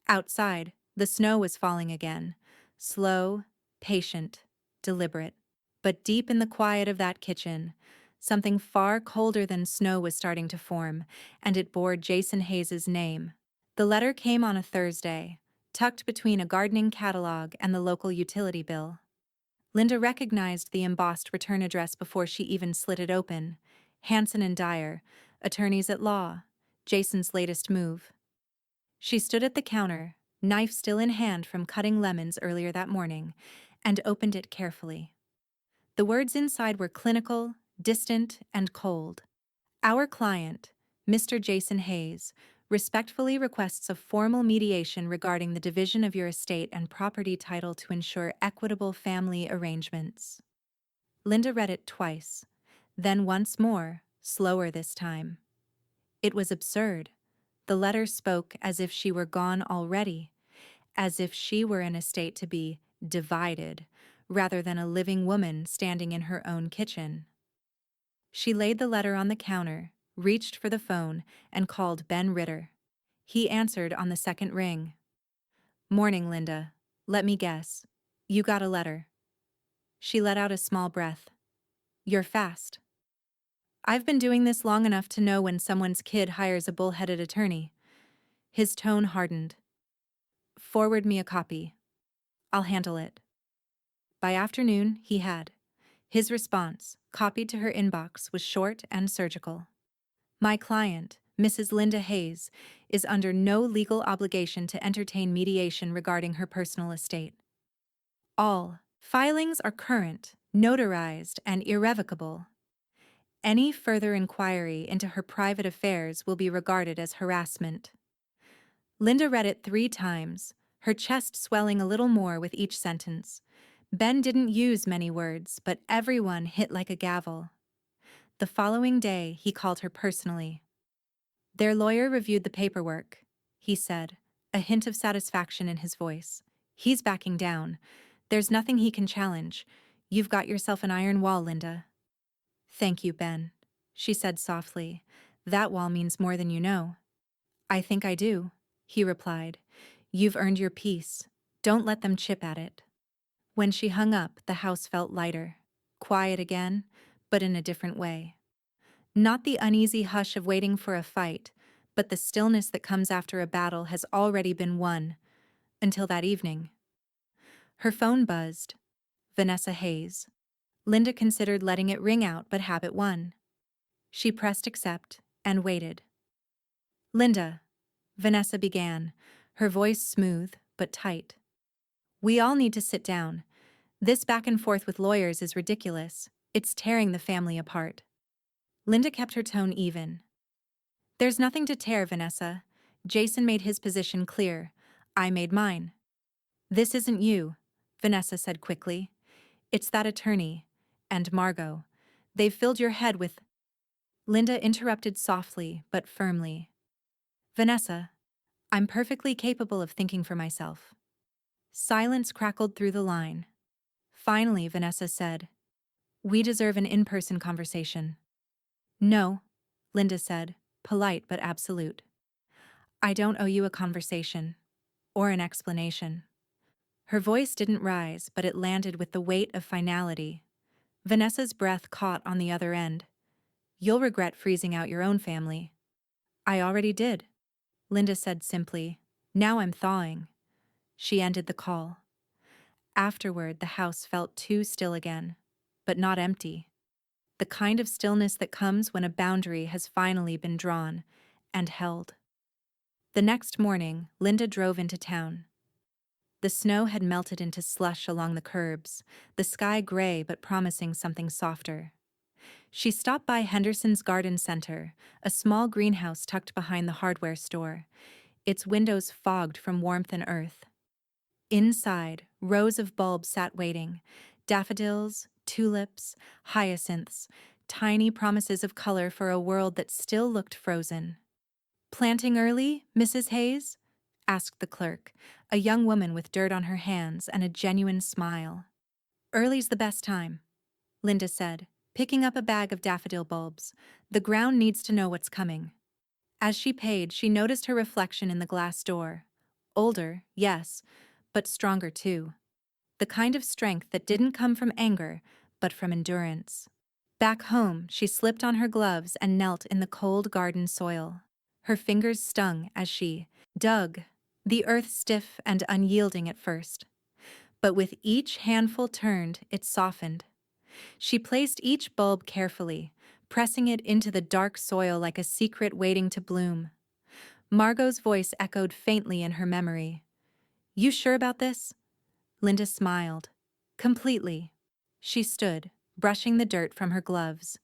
Outside, the snow was falling again. Slow, patient, deliberate. But deep in the quiet of that kitchen, something far colder than snow was starting to form, and it bore Jason Hayes's name. The letter came on a Thursday, tucked between a gardening catalog and the local utility bill. Linda recognized the embossed return address before she even slit it open. Hanson and Dyer, attorneys at law, Jason's latest move. She stood at the counter, knife still in hand from cutting lemons earlier that morning, and opened it carefully. The words inside were clinical, distant, and cold. Our client, Mr. Jason Hayes, respectfully requests a formal mediation regarding the division of your estate and property title to ensure equitable family arrangements. Linda read it twice, then once more, slower this time. It was absurd. The letter spoke as if she were gone already, as if she were in a state to be divided, rather than a living woman standing in her own kitchen. She laid the letter on the counter, reached for the phone, and called Ben Ritter. He answered on the second ring. Morning, Linda. Let me guess. You got a letter. She let out a small breath. You're fast. I've been doing this long enough to know when someone's kid hires a bull-headed attorney. His tone hardened. Forward me a copy. I'll handle it. By afternoon, he had. His response, copied to her inbox, was short and surgical. My client, Mrs. Linda Hayes, is under no legal obligation to entertain mediation regarding her personal estate. All filings are current, notarized, and irrevocable. Any further inquiry into her private affairs will be regarded as harassment. Linda read it 3 times, her chest swelling a little more with each sentence. Ben didn't use many words, but everyone hit like a gavel. The following day, he called her personally. Their lawyer reviewed the paperwork, he said, a hint of satisfaction in his voice. He's backing down. There's nothing he can challenge. You've got yourself an iron wall, Linda. Thank you, Ben, she said softly. That wall means more than you know. I think I do, he replied. You've earned your peace. Don't let them chip at it. When she hung up, the house felt lighter. Quiet again, but in a different way. Not the uneasy hush of waiting for a fight, but the stillness that comes after a battle has already been won, until that evening. Her phone buzzed. Vanessa Hayes. Linda considered letting it ring out, but habit won. She pressed accept and waited. Linda, Vanessa began, her voice smooth but tight. We all need to sit down. This back and forth with lawyers is ridiculous. It's tearing the family apart. Linda kept her tone even. There's nothing to tear, Vanessa. Jason made his position clear. I made mine. This isn't you, Vanessa said quickly. It's that attorney. And Margot. They've filled your head with... Linda interrupted softly but firmly. Vanessa, I'm perfectly capable of thinking for myself. Silence crackled through the line. Finally, Vanessa said, we deserve an in-person conversation. No, Linda said, polite but absolute. I don't owe you a conversation. Or an explanation. Her voice didn't rise, but it landed with the weight of finality. Vanessa's breath caught on the other end. You'll regret freezing out your own family. I already did, Linda said simply. Now I'm thawing. She ended the call. Afterward, the house felt too still again, but not empty. The kind of stillness that comes when a boundary has finally been drawn and held. The next morning, Linda drove into town. The snow had melted into slush along the curbs, the sky gray but promising something softer. She stopped by Henderson's Garden Center, a small greenhouse tucked behind the hardware store, its windows fogged from warmth and earth. Inside, rows of bulbs sat waiting, daffodils, tulips, hyacinths, tiny promises of color for a world that still looked frozen. Planting early, Mrs. Hayes? Asked the clerk, a young woman with dirt on her hands and a genuine smile. Early's the best time, Linda said, picking up a bag of daffodil bulbs. The ground needs to know what's coming. As she paid, she noticed her reflection in the glass door. Older, yes, but stronger too. The kind of strength that didn't come from anger, but from endurance. Back home, she slipped on her gloves and knelt in the cold garden soil. Her fingers stung as she dug, the earth stiff and unyielding at first. But with each handful turned, it softened. She placed each bulb carefully, pressing it into the dark soil like a secret waiting to bloom. Margot's voice echoed faintly in her memory. You sure about this? Linda smiled. Completely. She stood, brushing the dirt from her gloves.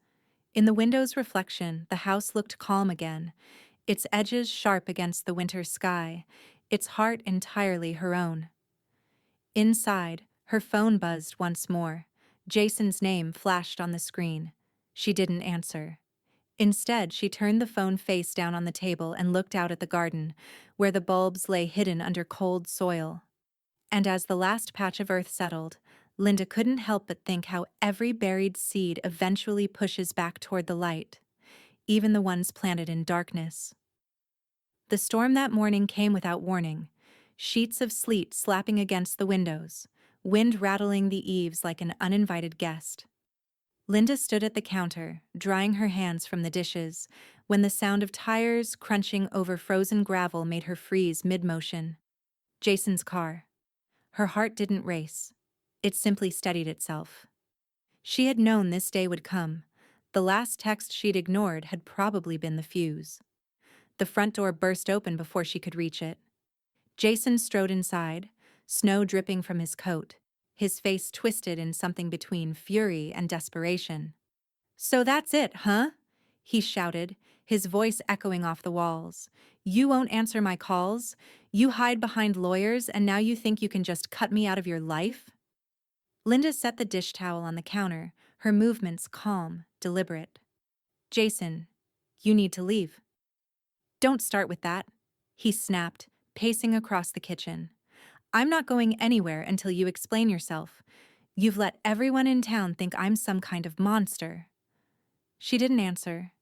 In the window's reflection, the house looked calm again, its edges sharp against the winter sky, its heart entirely her own. Inside, her phone buzzed once more. Jason's name flashed on the screen. She didn't answer. Instead, she turned the phone face down on the table and looked out at the garden, where the bulbs lay hidden under cold soil. And as the last patch of earth settled, Linda couldn't help but think how every buried seed eventually pushes back toward the light, even the ones planted in darkness. The storm that morning came without warning, sheets of sleet slapping against the windows, wind rattling the eaves like an uninvited guest. Linda stood at the counter, drying her hands from the dishes, when the sound of tires crunching over frozen gravel made her freeze mid-motion. Jason's car. Her heart didn't race. It simply steadied itself. She had known this day would come. The last text she'd ignored had probably been the fuse. The front door burst open before she could reach it. Jason strode inside, snow dripping from his coat, his face twisted in something between fury and desperation. So that's it, huh? He shouted, his voice echoing off the walls. You won't answer my calls? You hide behind lawyers and now you think you can just cut me out of your life? Linda set the dish towel on the counter, her movements calm, deliberate. Jason, you need to leave. Don't start with that, he snapped, pacing across the kitchen. I'm not going anywhere until you explain yourself. You've let everyone in town think I'm some kind of monster. She didn't answer.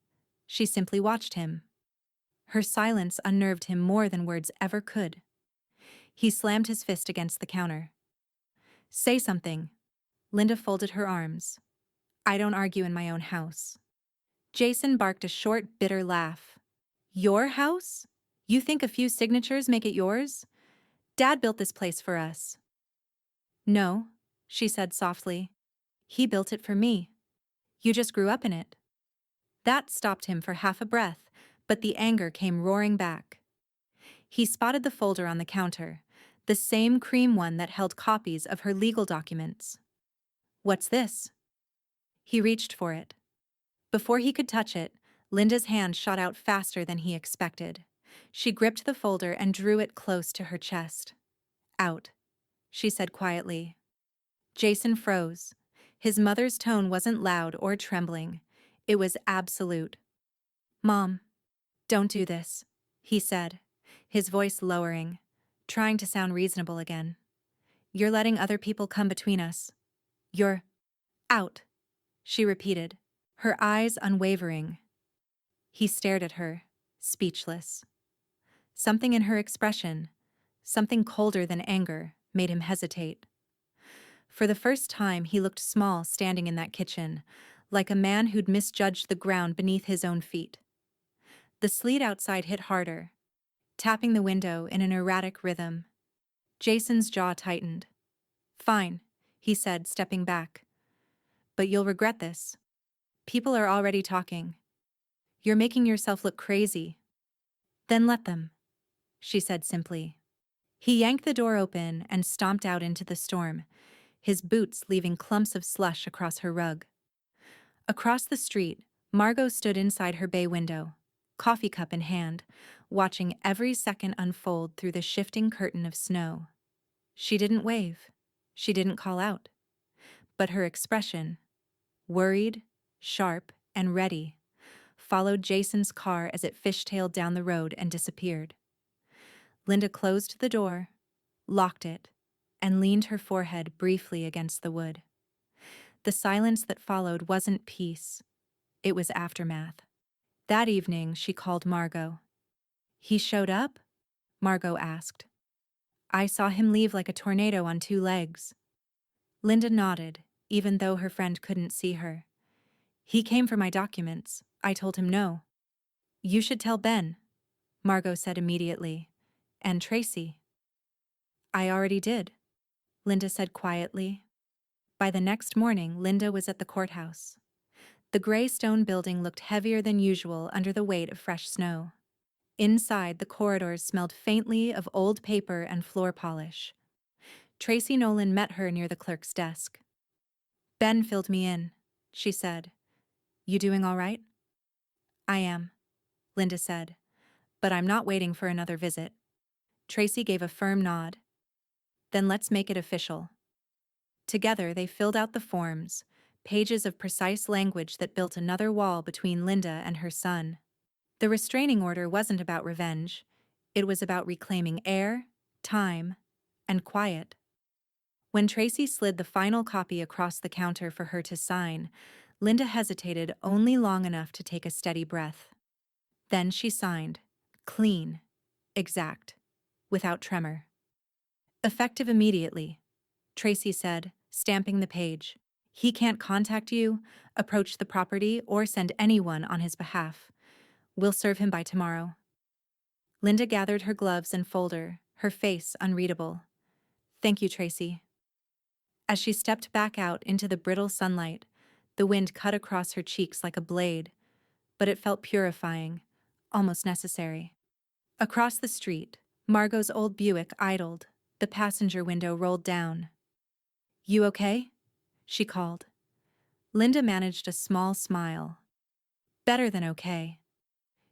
She simply watched him. Her silence unnerved him more than words ever could. He slammed his fist against the counter. Say something. Linda folded her arms. I don't argue in my own house. Jason barked a short, bitter laugh. Your house? You think a few signatures make it yours? Dad built this place for us. No, she said softly. He built it for me. You just grew up in it. That stopped him for half a breath, but the anger came roaring back. He spotted the folder on the counter, the same cream one that held copies of her legal documents. What's this? He reached for it. Before he could touch it, Linda's hand shot out faster than he expected. She gripped the folder and drew it close to her chest. Out, she said quietly. Jason froze. His mother's tone wasn't loud or trembling. It was absolute. Mom, don't do this, he said, his voice lowering, trying to sound reasonable again. You're letting other people come between us. You're out, she repeated, her eyes unwavering. He stared at her, speechless. Something in her expression, something colder than anger, made him hesitate. For the first time, he looked small standing in that kitchen, like a man who'd misjudged the ground beneath his own feet. The sleet outside hit harder, tapping the window in an erratic rhythm. Jason's jaw tightened. Fine, he said, stepping back. But you'll regret this. People are already talking. You're making yourself look crazy. Then let them, she said simply. He yanked the door open and stomped out into the storm, his boots leaving clumps of slush across her rug. Across the street, Margot stood inside her bay window, coffee cup in hand, watching every second unfold through the shifting curtain of snow. She didn't wave. She didn't call out. But her expression, worried, sharp, and ready, followed Jason's car as it fishtailed down the road and disappeared. Linda closed the door, locked it, and leaned her forehead briefly against the wood. The silence that followed wasn't peace. It was aftermath. That evening, she called Margot. He showed up? Margot asked. I saw him leave like a tornado on two legs. Linda nodded, even though her friend couldn't see her. He came for my documents. I told him no. You should tell Ben, Margot said immediately. And Tracy. I already did, Linda said quietly. By the next morning, Linda was at the courthouse. The gray stone building looked heavier than usual under the weight of fresh snow. Inside, the corridors smelled faintly of old paper and floor polish. Tracy Nolan met her near the clerk's desk. Ben filled me in, she said. You doing all right? I am, Linda said, but I'm not waiting for another visit. Tracy gave a firm nod. Then let's make it official. Together, they filled out the forms, pages of precise language that built another wall between Linda and her son. The restraining order wasn't about revenge. It was about reclaiming air, time, and quiet. When Tracy slid the final copy across the counter for her to sign, Linda hesitated only long enough to take a steady breath. Then she signed, clean, exact, without tremor. Effective immediately, Tracy said, stamping the page. He can't contact you, approach the property, or send anyone on his behalf. We'll serve him by tomorrow. Linda gathered her gloves and folder, her face unreadable. Thank you, Tracy. As she stepped back out into the brittle sunlight, the wind cut across her cheeks like a blade, but it felt purifying, almost necessary. Across the street, Margot's old Buick idled, the passenger window rolled down. You okay? She called. Linda managed a small smile. Better than okay.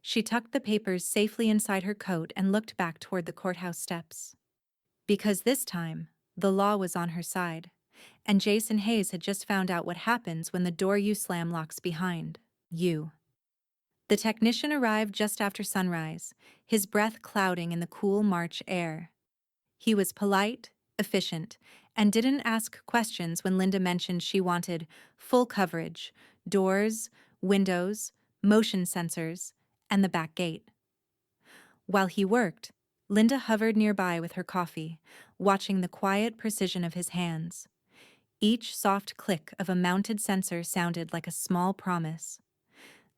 She tucked the papers safely inside her coat and looked back toward the courthouse steps. Because this time, the law was on her side, and Jason Hayes had just found out what happens when the door you slam locks behind you. The technician arrived just after sunrise, his breath clouding in the cool March air. He was polite, efficient, and didn't ask questions when Linda mentioned she wanted full coverage, doors, windows, motion sensors, and the back gate. While he worked, Linda hovered nearby with her coffee, watching the quiet precision of his hands. Each soft click of a mounted sensor sounded like a small promise.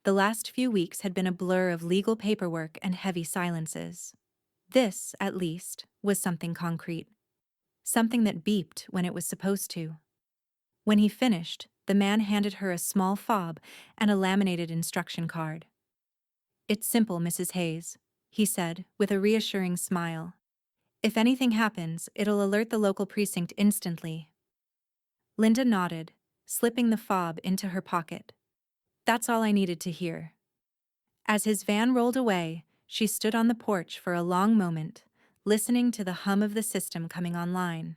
The last few weeks had been a blur of legal paperwork and heavy silences. This, at least, was something concrete. Something that beeped when it was supposed to. When he finished, the man handed her a small fob and a laminated instruction card. It's simple, Mrs. Hayes, he said, with a reassuring smile. If anything happens, it'll alert the local precinct instantly. Linda nodded, slipping the fob into her pocket. That's all I needed to hear. As his van rolled away, she stood on the porch for a long moment, listening to the hum of the system coming online.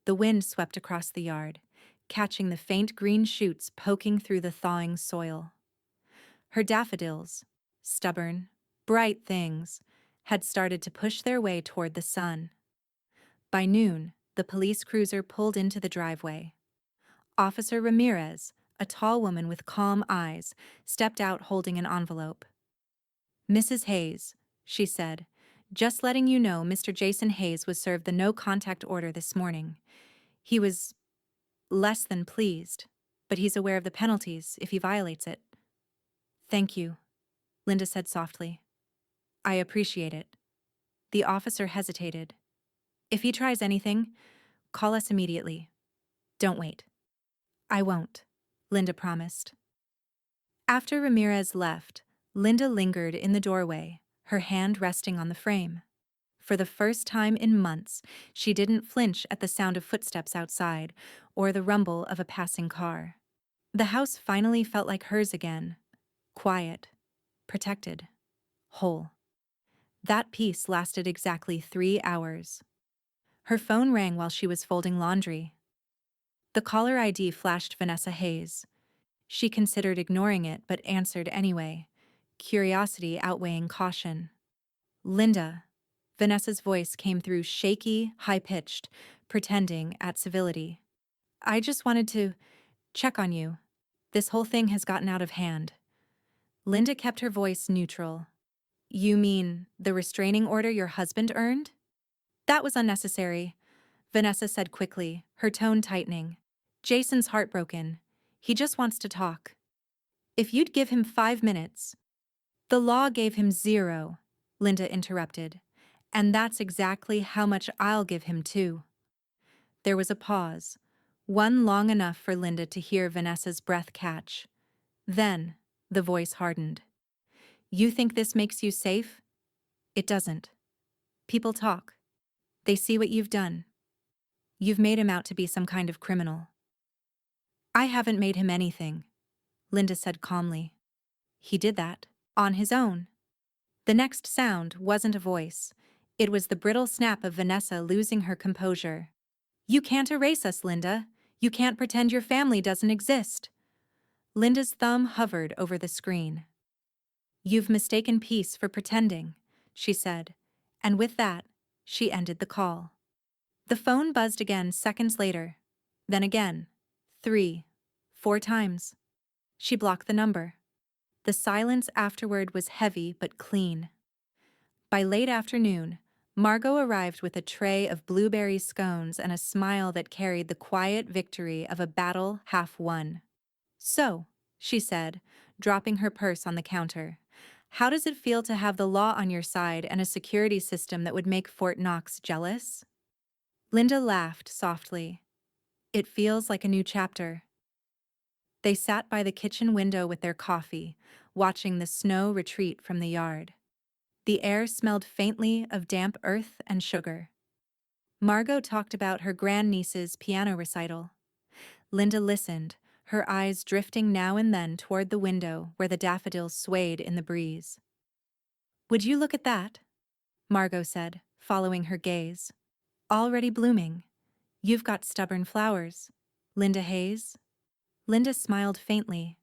The wind swept across the yard, catching the faint green shoots poking through the thawing soil. Her daffodils, stubborn, bright things, had started to push their way toward the sun. By noon, the police cruiser pulled into the driveway. Officer Ramirez, a tall woman with calm eyes, stepped out holding an envelope. "Mrs. Hayes," she said, "just letting you know Mr. Jason Hayes was served the no-contact order this morning. He was less than pleased, but he's aware of the penalties if he violates it." "Thank you," Linda said softly. "I appreciate it." The officer hesitated. "If he tries anything, call us immediately. Don't wait." "I won't," Linda promised. After Ramirez left, Linda lingered in the doorway, her hand resting on the frame. For the first time in months, she didn't flinch at the sound of footsteps outside or the rumble of a passing car. The house finally felt like hers again, quiet, protected, whole. That peace lasted exactly 3 hours. Her phone rang while she was folding laundry. The caller ID flashed Vanessa Hayes. She considered ignoring it but answered anyway, curiosity outweighing caution. "Linda." Vanessa's voice came through shaky, high-pitched, pretending at civility. "I just wanted to check on you. This whole thing has gotten out of hand." Linda kept her voice neutral. "You mean the restraining order your husband earned?" "That was unnecessary," Vanessa said quickly, her tone tightening. "Jason's heartbroken. He just wants to talk. If you'd give him 5 minutes." "The law gave him 0, Linda interrupted. "And that's exactly how much I'll give him too." There was a pause, one long enough for Linda to hear Vanessa's breath catch. Then, the voice hardened. "You think this makes you safe? It doesn't. People talk. They see what you've done. You've made him out to be some kind of criminal." "I haven't made him anything," Linda said calmly. "He did that, on his own." The next sound wasn't a voice. It was the brittle snap of Vanessa losing her composure. "You can't erase us, Linda. You can't pretend your family doesn't exist." Linda's thumb hovered over the screen. "You've mistaken peace for pretending," she said, and with that, she ended the call. The phone buzzed again seconds later, then again, 3, 4 times. She blocked the number. The silence afterward was heavy but clean. By late afternoon, Margot arrived with a tray of blueberry scones and a smile that carried the quiet victory of a battle half won. "So," she said, dropping her purse on the counter, "how does it feel to have the law on your side and a security system that would make Fort Knox jealous?" Linda laughed softly. "It feels like a new chapter." They sat by the kitchen window with their coffee, watching the snow retreat from the yard. The air smelled faintly of damp earth and sugar. Margot talked about her grandniece's piano recital. Linda listened, her eyes drifting now and then toward the window where the daffodils swayed in the breeze. "Would you look at that?" Margot said, following her gaze. "Already blooming. You've got stubborn flowers. Linda Hayes?" Linda smiled faintly.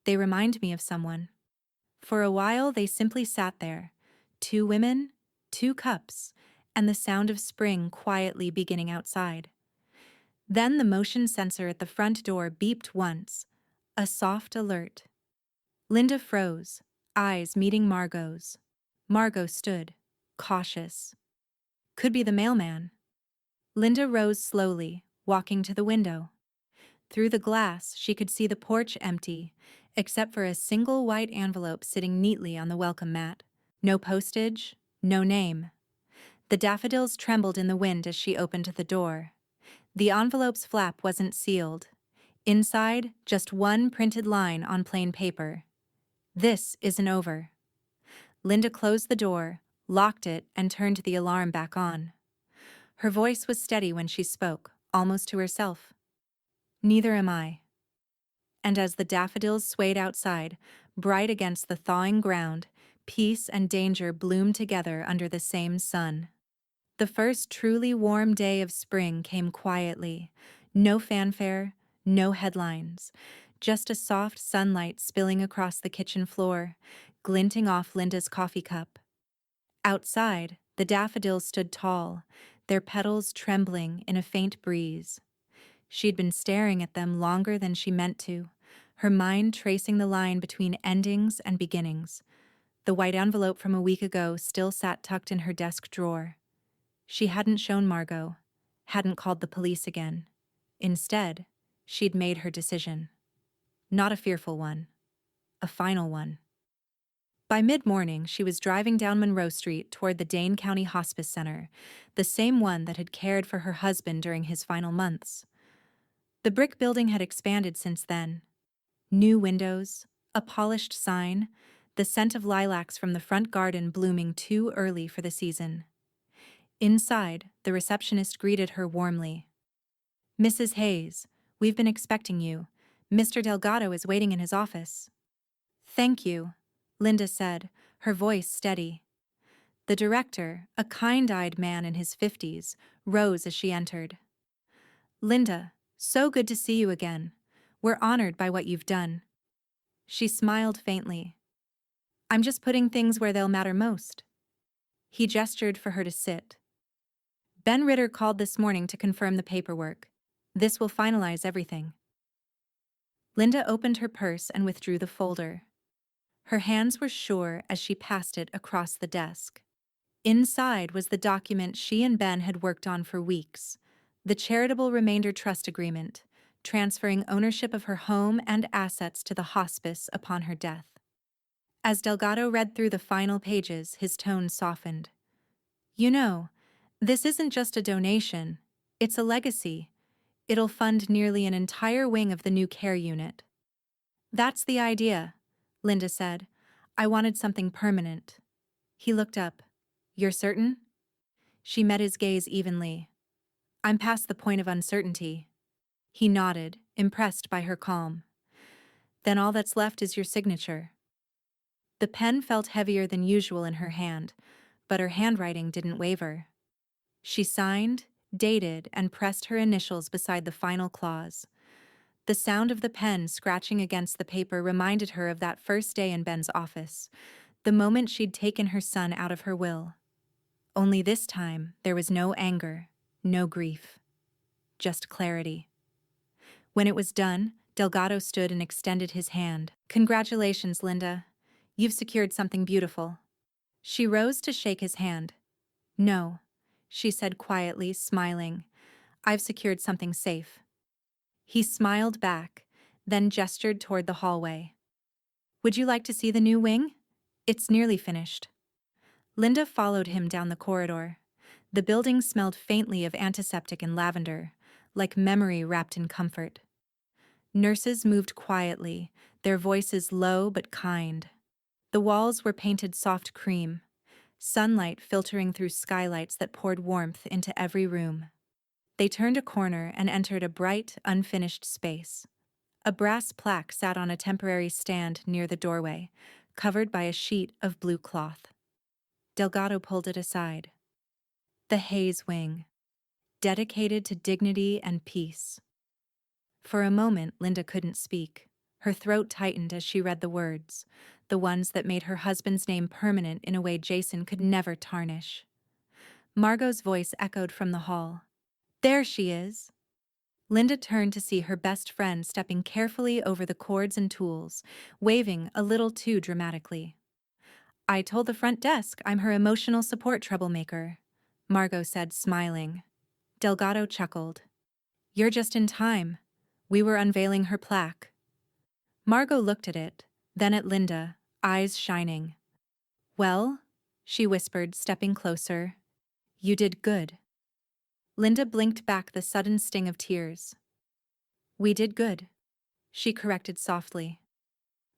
"They remind me of someone." For a while they simply sat there, 2 women, 2 cups, and the sound of spring quietly beginning outside. Then the motion sensor at the front door beeped once, a soft alert. Linda froze, eyes meeting Margot's. Margot stood, cautious. Could be the mailman. Linda rose slowly, walking to the window. Through the glass, she could see the porch empty, except for a single white envelope sitting neatly on the welcome mat. No postage, no name. The daffodils trembled in the wind as she opened the door. The envelope's flap wasn't sealed. Inside, just one printed line on plain paper. "This isn't over." Linda closed the door, locked it, and turned the alarm back on. Her voice was steady when she spoke, almost to herself. "Neither am I." and as the daffodils swayed outside, bright against the thawing ground, peace and danger bloomed together under the same sun. The first truly warm day of spring came quietly. No fanfare, no headlines, just a soft sunlight spilling across the kitchen floor, glinting off Linda's coffee cup. Outside, the daffodils stood tall, their petals trembling in a faint breeze. She'd been staring at them longer than she meant to, her mind tracing the line between endings and beginnings. The white envelope from a week ago still sat tucked in her desk drawer. She hadn't shown Margot, hadn't called the police again. Instead, she'd made her decision. Not a fearful one, a final one. By mid-morning, she was driving down Monroe Street toward the Dane County Hospice Center, the same one that had cared for her husband during his final months. The brick building had expanded since then. New windows, a polished sign, the scent of lilacs from the front garden blooming too early for the season. Inside, the receptionist greeted her warmly. "Mrs. Hayes, we've been expecting you. Mr. Delgado is waiting in his office." "Thank you," Linda said, her voice steady. The director, a kind-eyed man in his 50s, rose as she entered. "Linda, so good to see you again. We're honored by what you've done." She smiled faintly. "I'm just putting things where they'll matter most." He gestured for her to sit. "Ben Ritter called this morning to confirm the paperwork. This will finalize everything." Linda opened her purse and withdrew the folder. Her hands were sure as she passed it across the desk. Inside was the document she and Ben had worked on for weeks, the charitable remainder trust agreement, transferring ownership of her home and assets to the hospice upon her death. As Delgado read through the final pages, his tone softened. "You know, this isn't just a donation, it's a legacy. It'll fund nearly an entire wing of the new care unit." "That's the idea," Linda said. "I wanted something permanent." He looked up. "You're certain?" She met his gaze evenly. "I'm past the point of uncertainty." He nodded, impressed by her calm. "Then all that's left is your signature." The pen felt heavier than usual in her hand, but her handwriting didn't waver. She signed, dated, and pressed her initials beside the final clause. The sound of the pen scratching against the paper reminded her of that first day in Ben's office, the moment she'd taken her son out of her will. Only this time, there was no anger, no grief, just clarity. When it was done, Delgado stood and extended his hand. "Congratulations, Linda. You've secured something beautiful." She rose to shake his hand. "No," she said quietly, smiling. "I've secured something safe." He smiled back, then gestured toward the hallway. "Would you like to see the new wing? It's nearly finished." Linda followed him down the corridor. The building smelled faintly of antiseptic and lavender, like memory wrapped in comfort. Nurses moved quietly, their voices low but kind. The walls were painted soft cream, sunlight filtering through skylights that poured warmth into every room. They turned a corner and entered a bright, unfinished space. A brass plaque sat on a temporary stand near the doorway, covered by a sheet of blue cloth. Delgado pulled it aside. "The Hayes Wing, dedicated to dignity and peace." For a moment, Linda couldn't speak. Her throat tightened as she read the words, the ones that made her husband's name permanent in a way Jason could never tarnish. Margot's voice echoed from the hall. "There she is." Linda turned to see her best friend stepping carefully over the cords and tools, waving a little too dramatically. "I told the front desk I'm her emotional support troublemaker," Margot said, smiling. Delgado chuckled. "You're just in time. We were unveiling her plaque." Margot looked at it, then at Linda, eyes shining. "Well," she whispered, stepping closer, "you did good." Linda blinked back the sudden sting of tears. "We did good," she corrected softly.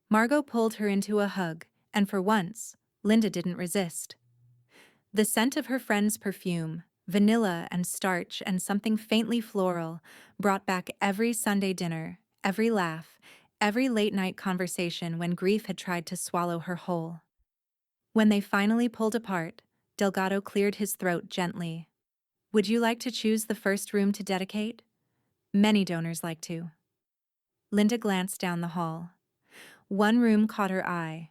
Margot pulled her into a hug, and for once, Linda didn't resist. The scent of her friend's perfume, vanilla and starch and something faintly floral, brought back every Sunday dinner, every laugh, Every late-night conversation when grief had tried to swallow her whole. When they finally pulled apart, Delgado cleared his throat gently. Would you like to choose the first room to dedicate? Many donors like to. Linda glanced down the hall. One room caught her eye,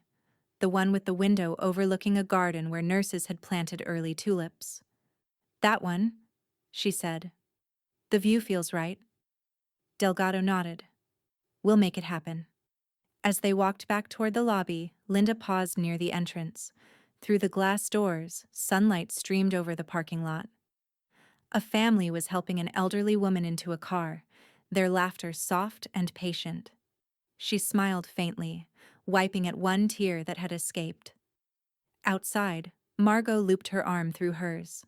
the one with the window overlooking a garden where nurses had planted early tulips. That one, she said. The view feels right. Delgado nodded. We'll make it happen. As they walked back toward the lobby, Linda paused near the entrance. Through the glass doors, sunlight streamed over the parking lot. A family was helping an elderly woman into a car, their laughter soft and patient. She smiled faintly, wiping at one tear that had escaped. Outside, Margot looped her arm through hers.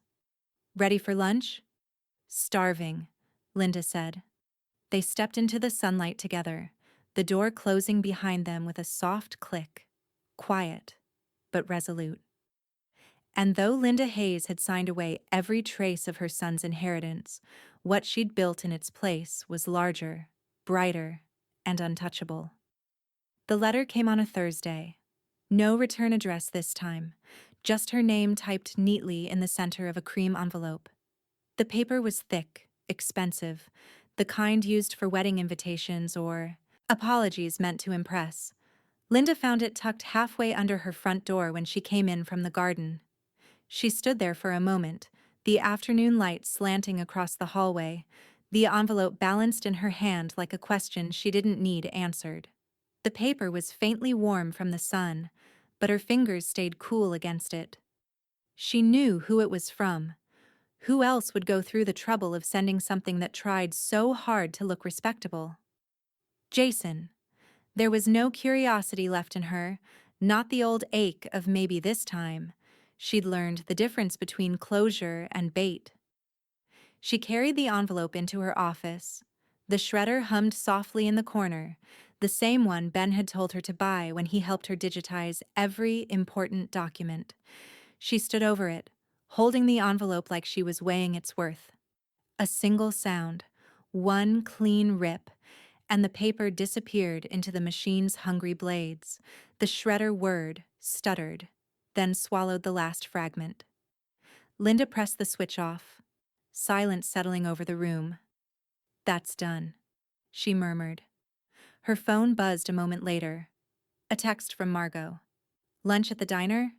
Ready for lunch? Starving, Linda said. They stepped into the sunlight together, the door closing behind them with a soft click. Quiet, but resolute. And though Linda Hayes had signed away every trace of her son's inheritance, what she'd built in its place was larger, brighter, and untouchable. The letter came on a Thursday. No return address this time, just her name typed neatly in the center of a cream envelope. The paper was thick, expensive, the kind used for wedding invitations or apologies meant to impress. Linda found it tucked halfway under her front door when she came in from the garden. She stood there for a moment, the afternoon light slanting across the hallway, the envelope balanced in her hand like a question she didn't need answered. The paper was faintly warm from the sun, but her fingers stayed cool against it. She knew who it was from. Who else would go through the trouble of sending something that tried so hard to look respectable? Jason. There was no curiosity left in her, not the old ache of maybe this time. She'd learned the difference between closure and bait. She carried the envelope into her office. The shredder hummed softly in the corner, the same one Ben had told her to buy when he helped her digitize every important document. She stood over it, holding the envelope like she was weighing its worth. A single sound, one clean rip, and the paper disappeared into the machine's hungry blades. The shredder whirred, stuttered, then swallowed the last fragment. Linda pressed the switch off, silence settling over the room. That's done, she murmured. Her phone buzzed a moment later. A text from Margot. Lunch at the diner?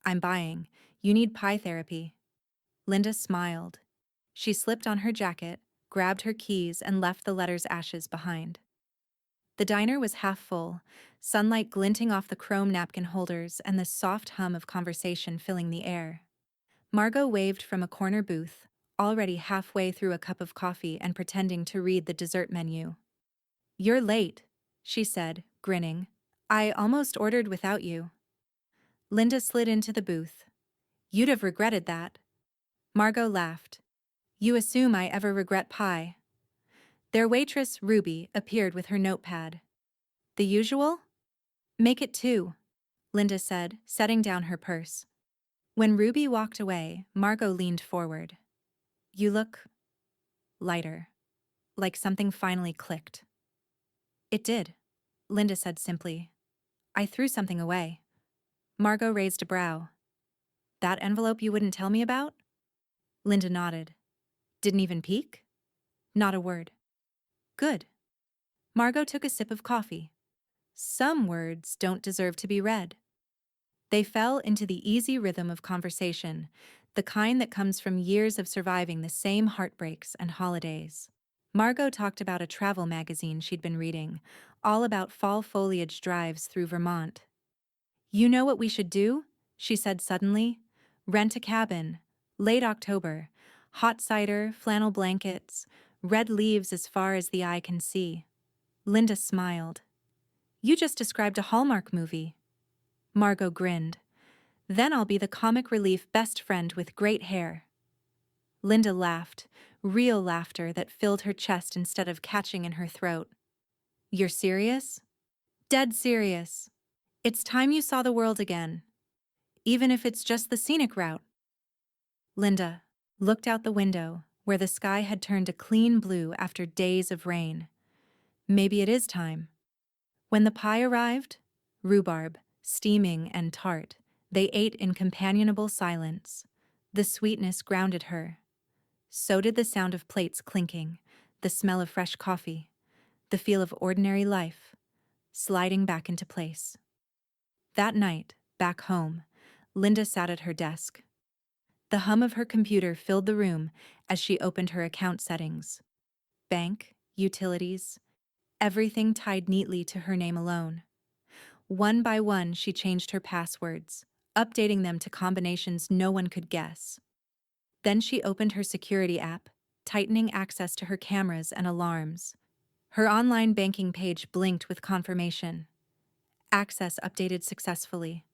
I'm buying. You need pie therapy. Linda smiled. She slipped on her jacket, grabbed her keys, and left the letter's ashes behind. The diner was half full, sunlight glinting off the chrome napkin holders and the soft hum of conversation filling the air. Margot waved from a corner booth, already halfway through a cup of coffee and pretending to read the dessert menu. You're late, she said, grinning. I almost ordered without you. Linda slid into the booth. You'd have regretted that. Margot laughed. You assume I ever regret pie. Their waitress, Ruby, appeared with her notepad. The usual? Make it two, Linda said, setting down her purse. When Ruby walked away, Margot leaned forward. You look lighter, like something finally clicked. It did, Linda said simply. I threw something away. Margot raised a brow. That envelope you wouldn't tell me about? Linda nodded. Didn't even peek? Not a word. Good. Margot took a sip of coffee. Some words don't deserve to be read. They fell into the easy rhythm of conversation, the kind that comes from years of surviving the same heartbreaks and holidays. Margot talked about a travel magazine she'd been reading, all about fall foliage drives through Vermont. You know what we should do? She said suddenly. Rent a cabin. Late October. Hot cider, flannel blankets, red leaves as far as the eye can see. Linda smiled. You just described a Hallmark movie. Margot grinned. Then I'll be the comic relief best friend with great hair. Linda laughed, real laughter that filled her chest instead of catching in her throat. You're serious? Dead serious. It's time you saw the world again. Even if it's just the scenic route. Linda looked out the window, where the sky had turned a clean blue after days of rain. Maybe it is time. When the pie arrived, rhubarb, steaming and tart, they ate in companionable silence. The sweetness grounded her. So did the sound of plates clinking, the smell of fresh coffee, the feel of ordinary life, sliding back into place. That night, back home, Linda sat at her desk. The hum of her computer filled the room as she opened her account settings. Bank, utilities, everything tied neatly to her name alone. One by one, she changed her passwords, updating them to combinations no one could guess. Then she opened her security app, tightening access to her cameras and alarms. Her online banking page blinked with confirmation. Access updated successfully.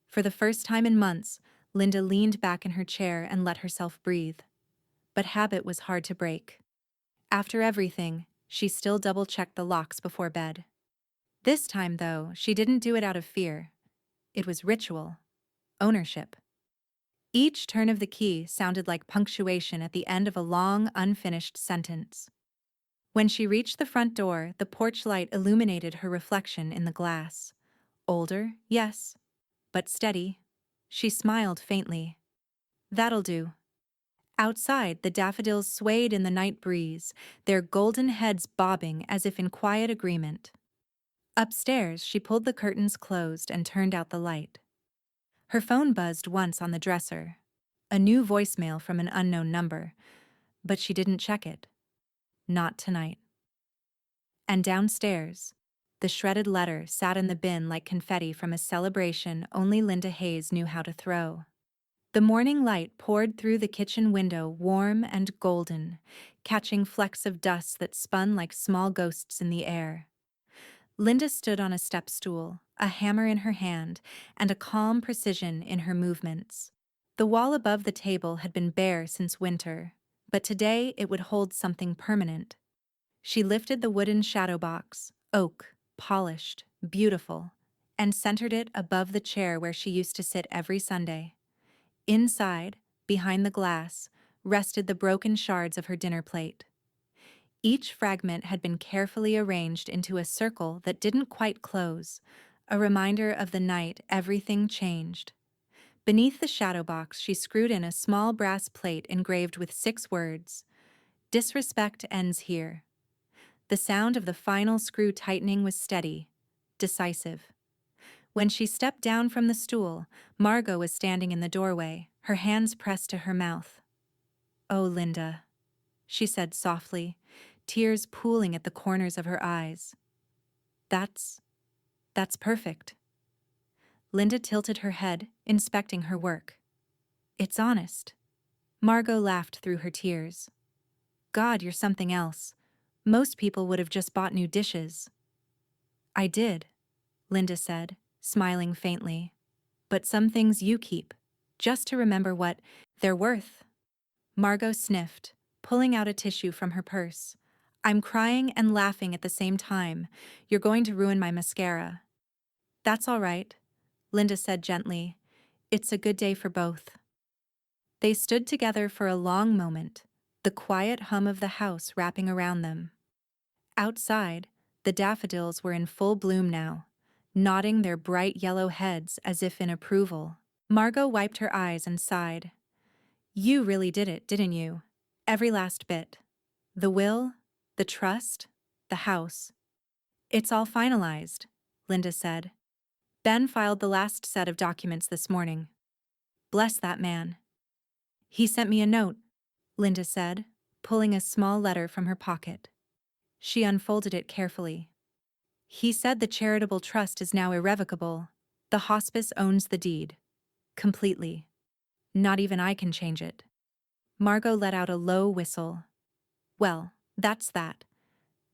For the first time in months, Linda leaned back in her chair and let herself breathe. But habit was hard to break. After everything, she still double-checked the locks before bed. This time, though, she didn't do it out of fear. It was ritual. Ownership. Each turn of the key sounded like punctuation at the end of a long, unfinished sentence. When she reached the front door, the porch light illuminated her reflection in the glass. Older, yes, but steady. She smiled faintly. That'll do. Outside, the daffodils swayed in the night breeze, their golden heads bobbing as if in quiet agreement. Upstairs, she pulled the curtains closed and turned out the light. Her phone buzzed once on the dresser. A new voicemail from an unknown number, but she didn't check it. Not tonight. And downstairs, the shredded letter sat in the bin like confetti from a celebration only Linda Hayes knew how to throw. The morning light poured through the kitchen window warm and golden, catching flecks of dust that spun like small ghosts in the air. Linda stood on a step stool, a hammer in her hand, and a calm precision in her movements. The wall above the table had been bare since winter, but today it would hold something permanent. She lifted the wooden shadow box, oak, polished, beautiful, and centered it above the chair where she used to sit every Sunday. Inside, behind the glass, rested the broken shards of her dinner plate. Each fragment had been carefully arranged into a circle that didn't quite close, a reminder of the night everything changed. Beneath the shadow box, she screwed in a small brass plate engraved with 6 words: "Disrespect ends here." The sound of the final screw tightening was steady, decisive. When she stepped down from the stool, Margot was standing in the doorway, her hands pressed to her mouth. "Oh, Linda," she said softly, tears pooling at the corners of her eyes. That's perfect." Linda tilted her head, inspecting her work. "It's honest." Margot laughed through her tears. "God, you're something else. Most people would have just bought new dishes." "I did," Linda said, smiling faintly. "But some things you keep, just to remember what they're worth." Margot sniffed, pulling out a tissue from her purse. "I'm crying and laughing at the same time. You're going to ruin my mascara." "That's all right," Linda said gently. "It's a good day for both." They stood together for a long moment, the quiet hum of the house wrapping around them. Outside, the daffodils were in full bloom now, nodding their bright yellow heads as if in approval. Margot wiped her eyes and sighed. "You really did it, didn't you? Every last bit. The will, the trust, the house." "It's all finalized," Linda said. "Ben filed the last set of documents this morning." "Bless that man." "He sent me a note," Linda said, pulling a small letter from her pocket. She unfolded it carefully. "He said the charitable trust is now irrevocable. The hospice owns the deed. Completely. Not even I can change it." Margot let out a low whistle. "Well, that's that.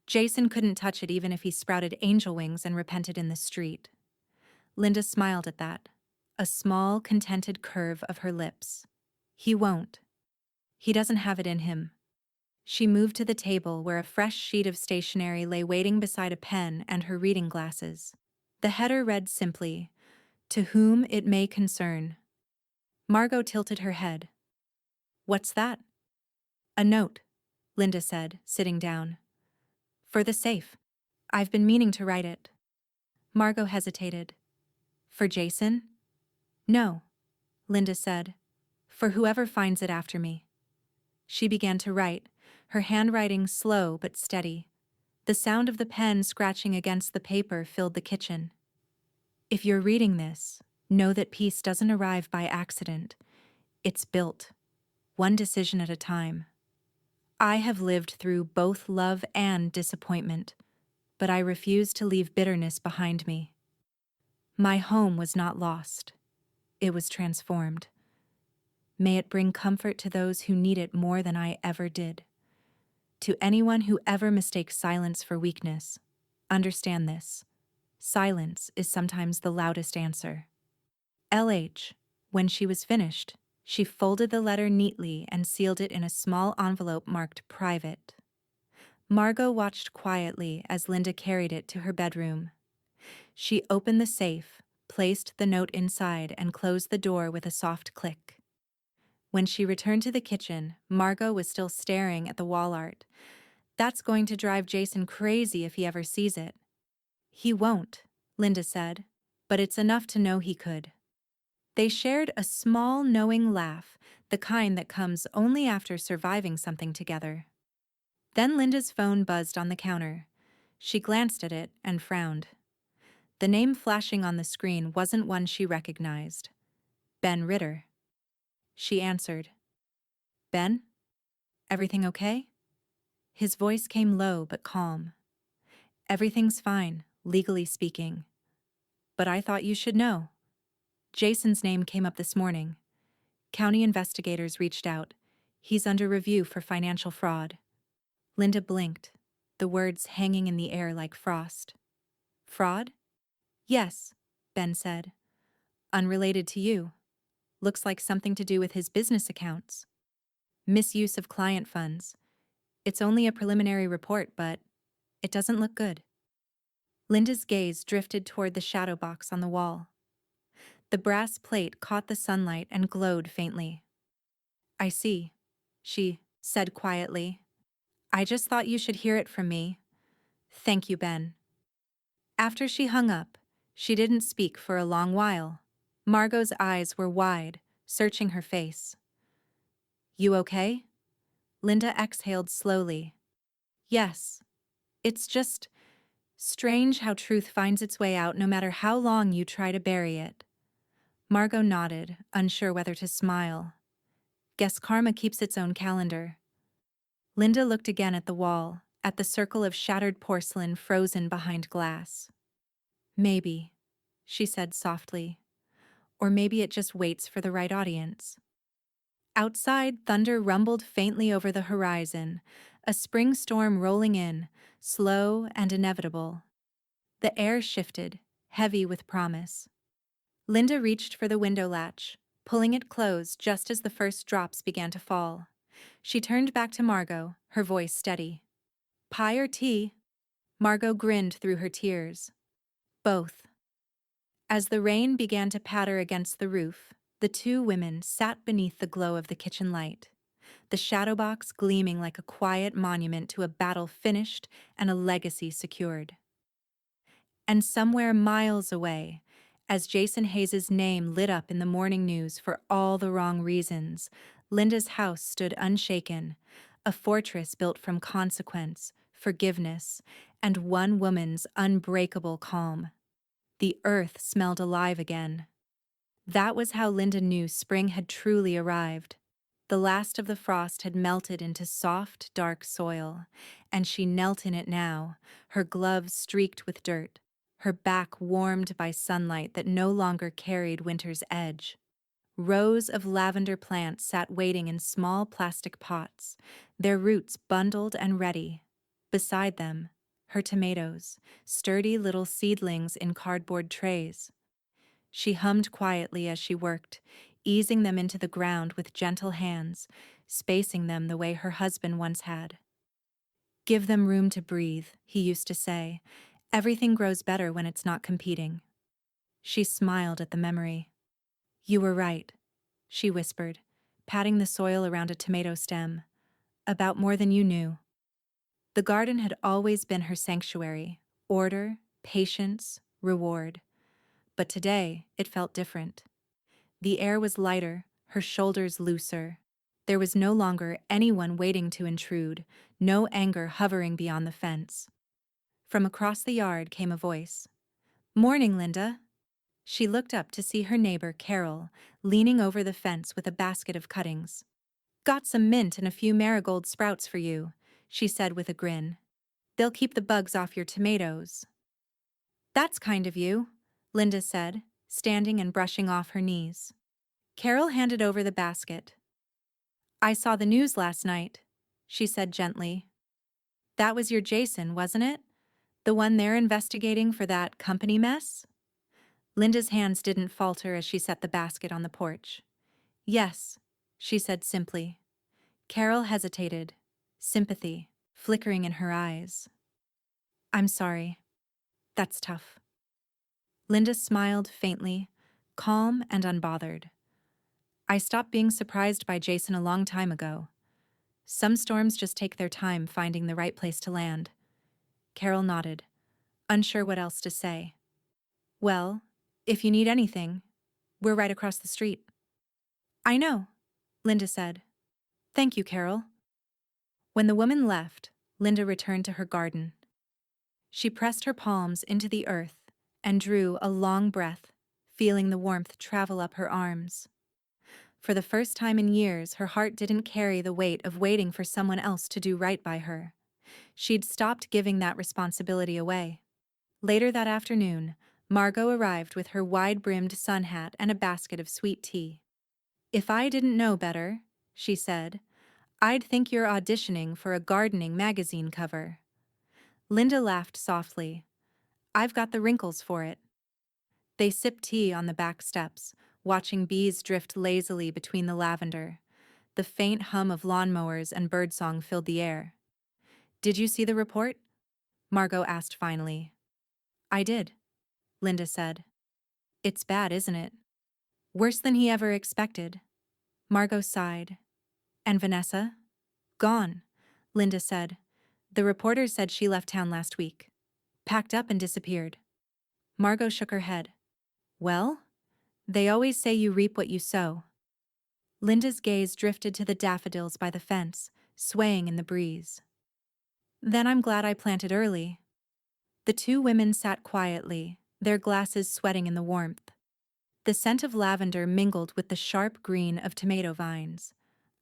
Jason couldn't touch it even if he sprouted angel wings and repented in the street." Linda smiled at that, a small, contented curve of her lips. "He won't. He doesn't have it in him." She moved to the table where a fresh sheet of stationery lay waiting beside a pen and her reading glasses. The header read simply, "To whom it may concern." Margot tilted her head. "What's that?" "A note," Linda said, sitting down. "For the safe." I've been meaning to write it. Margot hesitated. For Jason? No, Linda said. For whoever finds it after me. She began to write, her handwriting slow but steady. The sound of the pen scratching against the paper filled the kitchen. If you're reading this, know that peace doesn't arrive by accident. It's built, one decision at a time. I have lived through both love and disappointment, but I refuse to leave bitterness behind me. My home was not lost. It was transformed. May it bring comfort to those who need it more than I ever did. To anyone who ever mistakes silence for weakness, understand this. Silence is sometimes the loudest answer. LH. When she was finished, she folded the letter neatly and sealed it in a small envelope marked private. Margot watched quietly as Linda carried it to her bedroom. She opened the safe, placed the note inside, and closed the door with a soft click. When she returned to the kitchen, Margot was still staring at the wall art. That's going to drive Jason crazy if he ever sees it. He won't, Linda said, but it's enough to know he could. They shared a small, knowing laugh, the kind that comes only after surviving something together. Then Linda's phone buzzed on the counter. She glanced at it and frowned. The name flashing on the screen wasn't one she recognized. Ben Ritter. She answered. Ben? Everything okay? His voice came low but calm. Everything's fine, legally speaking. But I thought you should know. Jason's name came up this morning. County investigators reached out. He's under review for financial fraud. Linda blinked, the words hanging in the air like frost. Fraud? Yes, Ben said. Unrelated to you. Looks like something to do with his business accounts. Misuse of client funds. It's only a preliminary report, but it doesn't look good. Linda's gaze drifted toward the shadow box on the wall. The brass plate caught the sunlight and glowed faintly. I see, she said quietly. I just thought you should hear it from me. Thank you, Ben. After she hung up, she didn't speak for a long while. Margot's eyes were wide, searching her face. You okay? Linda exhaled slowly. Yes. It's just strange how truth finds its way out no matter how long you try to bury it. Margot nodded, unsure whether to smile. Guess karma keeps its own calendar. Linda looked again at the wall, at the circle of shattered porcelain frozen behind glass. Maybe, she said softly. Or maybe it just waits for the right audience. Outside, thunder rumbled faintly over the horizon, a spring storm rolling in, slow and inevitable. The air shifted, heavy with promise. Linda reached for the window latch, pulling it closed just as the first drops began to fall. She turned back to Margot, her voice steady. Pie or tea? Margot grinned through her tears. Both. As the rain began to patter against the roof, the two women sat beneath the glow of the kitchen light, the shadow box gleaming like a quiet monument to a battle finished and a legacy secured. And somewhere miles away, as Jason Hayes' name lit up in the morning news for all the wrong reasons, Linda's house stood unshaken, a fortress built from consequence, forgiveness, and one woman's unbreakable calm. The earth smelled alive again. That was how Linda knew spring had truly arrived. The last of the frost had melted into soft, dark soil, and she knelt in it now, her gloves streaked with dirt, her back warmed by sunlight that no longer carried winter's edge. Rows of lavender plants sat waiting in small plastic pots, their roots bundled and ready. Beside them, her tomatoes, sturdy little seedlings in cardboard trays. She hummed quietly as she worked, easing them into the ground with gentle hands, spacing them the way her husband once had. Give them room to breathe, he used to say. Everything grows better when it's not competing. She smiled at the memory. You were right, she whispered, patting the soil around a tomato stem. About more than you knew. The garden had always been her sanctuary, order, patience, reward. But today, it felt different. The air was lighter, her shoulders looser. There was no longer anyone waiting to intrude, no anger hovering beyond the fence. From across the yard came a voice. "Morning, Linda." She looked up to see her neighbor, Carol, leaning over the fence with a basket of cuttings. "Got some mint and a few marigold sprouts for you," she said with a grin. "They'll keep the bugs off your tomatoes." "That's kind of you," Linda said, standing and brushing off her knees. Carol handed over the basket. "I saw the news last night," she said gently. "That was your Jason, wasn't it? The one they're investigating for that company mess?" Linda's hands didn't falter as she set the basket on the porch. "Yes," she said simply. Carol hesitated, sympathy flickering in her eyes. "I'm sorry. That's tough." Linda smiled faintly, calm and unbothered. "I stopped being surprised by Jason a long time ago. Some storms just take their time finding the right place to land." Carol nodded, unsure what else to say. "Well, if you need anything, we're right across the street." "I know," Linda said. "Thank you, Carol." When the woman left, Linda returned to her garden. She pressed her palms into the earth and drew a long breath, feeling the warmth travel up her arms. For the first time in years, her heart didn't carry the weight of waiting for someone else to do right by her. She'd stopped giving that responsibility away. Later that afternoon, Margot arrived with her wide-brimmed sun hat and a basket of sweet tea. "If I didn't know better," she said, "I'd think you're auditioning for a gardening magazine cover." Linda laughed softly. "I've got the wrinkles for it." They sipped tea on the back steps, watching bees drift lazily between the lavender. The faint hum of lawnmowers and birdsong filled the air. "Did you see the report?" Margot asked finally. "I did," Linda said. "It's bad, isn't it? Worse than he ever expected." Margot sighed. "And Vanessa?" "Gone," Linda said. "The reporter said she left town last week. Packed up and disappeared." Margot shook her head. "Well, they always say you reap what you sow." Linda's gaze drifted to the daffodils by the fence, swaying in the breeze. "Then I'm glad I planted early." The two women sat quietly, their glasses sweating in the warmth. The scent of lavender mingled with the sharp green of tomato vines,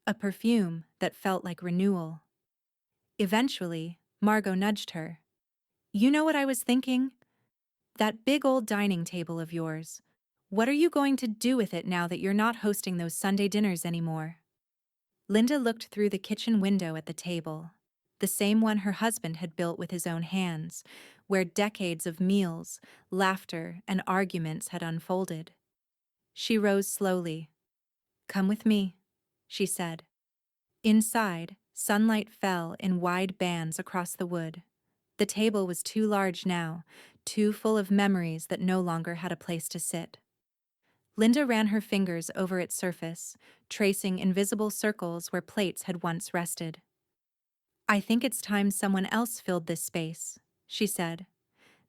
a perfume that felt like renewal. Eventually, Margot nudged her. "You know what I was thinking? That big old dining table of yours. What are you going to do with it now that you're not hosting those Sunday dinners anymore?" Linda looked through the kitchen window at the table, the same one her husband had built with his own hands, where decades of meals, laughter, and arguments had unfolded. She rose slowly. "Come with me," she said. Inside, sunlight fell in wide bands across the wood. The table was too large now, too full of memories that no longer had a place to sit. Linda ran her fingers over its surface, tracing invisible circles where plates had once rested. "I think it's time someone else filled this space," she said.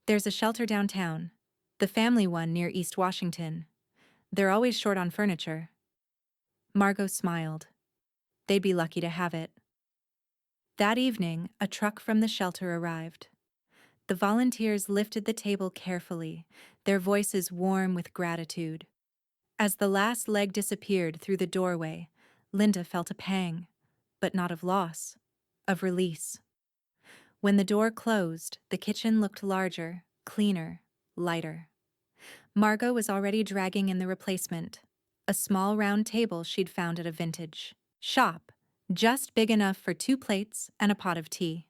"There's a shelter downtown, the family one near East Washington. They're always short on furniture." Margot smiled. They'd be lucky to have it. That evening, a truck from the shelter arrived. The volunteers lifted the table carefully, their voices warm with gratitude. As the last leg disappeared through the doorway, Linda felt a pang, but not of loss, of release. When the door closed, the kitchen looked larger, cleaner, lighter. Margot was already dragging in the replacement, a small round table she'd found at a vintage shop, just big enough for 2 plates and a pot of tea.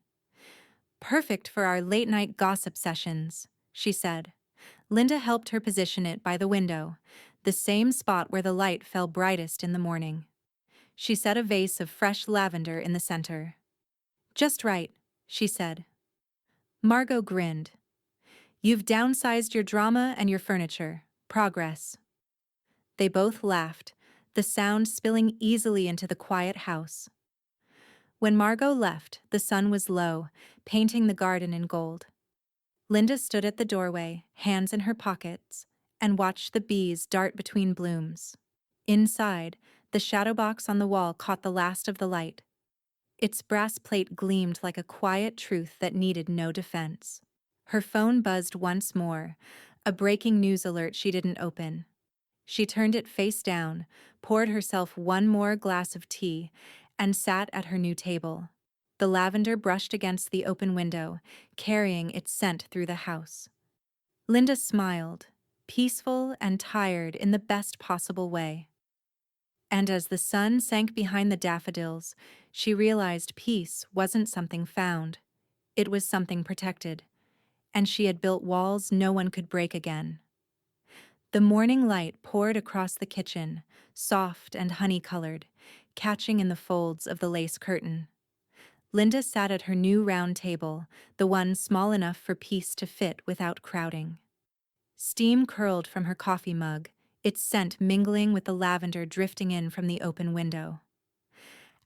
"Perfect for our late-night gossip sessions," she said. Linda helped her position it by the window, the same spot where the light fell brightest in the morning. She set a vase of fresh lavender in the center. "Just right," she said. Margot grinned. "You've downsized your drama and your furniture. Progress." They both laughed, the sound spilling easily into the quiet house. When Margot left, the sun was low, painting the garden in gold. Linda stood at the doorway, hands in her pockets, and watched the bees dart between blooms. Inside, the shadow box on the wall caught the last of the light. Its brass plate gleamed like a quiet truth that needed no defense. Her phone buzzed once more, a breaking news alert she didn't open. She turned it face down, poured herself one more glass of tea, and sat at her new table. The lavender brushed against the open window, carrying its scent through the house. Linda smiled, peaceful and tired in the best possible way. And as the sun sank behind the daffodils, she realized peace wasn't something found. It was something protected, and she had built walls no one could break again. The morning light poured across the kitchen, soft and honey-colored, catching in the folds of the lace curtain. Linda sat at her new round table, the one small enough for peace to fit without crowding. Steam curled from her coffee mug, its scent mingling with the lavender drifting in from the open window.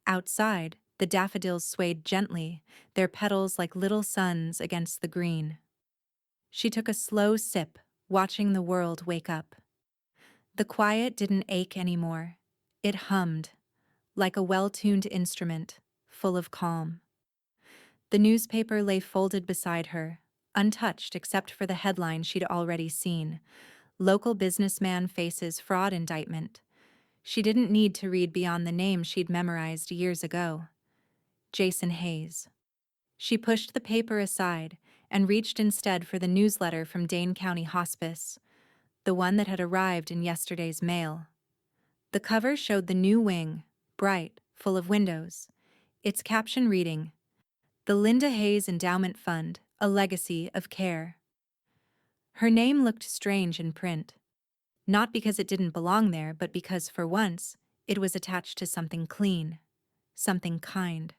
Outside, the daffodils swayed gently, their petals like little suns against the green. She took a slow sip, watching the world wake up. The quiet didn't ache anymore. It hummed, like a well-tuned instrument, full of calm. The newspaper lay folded beside her, untouched except for the headline she'd already seen: Local businessman faces fraud indictment. She didn't need to read beyond the name she'd memorized years ago. Jason Hayes. She pushed the paper aside and reached instead for the newsletter from Dane County Hospice, the one that had arrived in yesterday's mail. The cover showed the new wing, bright, full of windows, its caption reading, "The Linda Hayes Endowment Fund, a legacy of care." Her name looked strange in print, not because it didn't belong there, but because, for once, it was attached to something clean, something kind.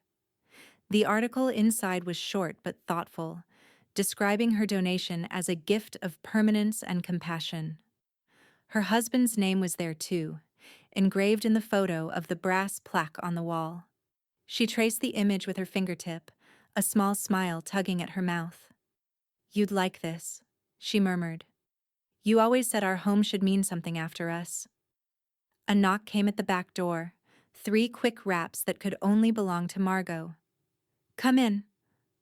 The article inside was short but thoughtful, describing her donation as a gift of permanence and compassion. Her husband's name was there too, engraved in the photo of the brass plaque on the wall. She traced the image with her fingertip, a small smile tugging at her mouth. "You'd like this," she murmured. "You always said our home should mean something after us." A knock came at the back door, 3 quick raps that could only belong to Margot. "Come in,"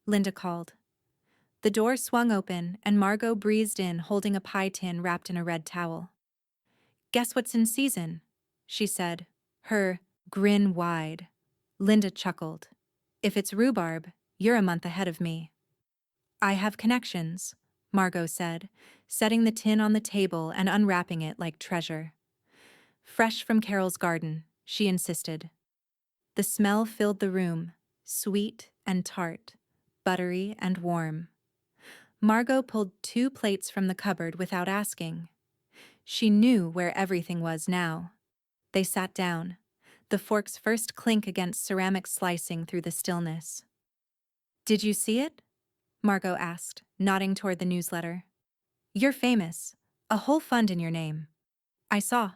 Linda called. The door swung open, and Margot breezed in holding a pie tin wrapped in a red towel. "Guess what's in season?" she said, her grin wide. Linda chuckled. "If it's rhubarb, you're a month ahead of me." "I have connections," Margot said, setting the tin on the table and unwrapping it like treasure. "Fresh from Carol's garden," she insisted. The smell filled the room, sweet and tart, buttery and warm. Margot pulled 2 plates from the cupboard without asking. She knew where everything was now. They sat down, the fork's first clink against ceramic slicing through the stillness. "Did you see it?" Margot asked, nodding toward the newsletter. "You're famous. A whole fund in your name." "I saw."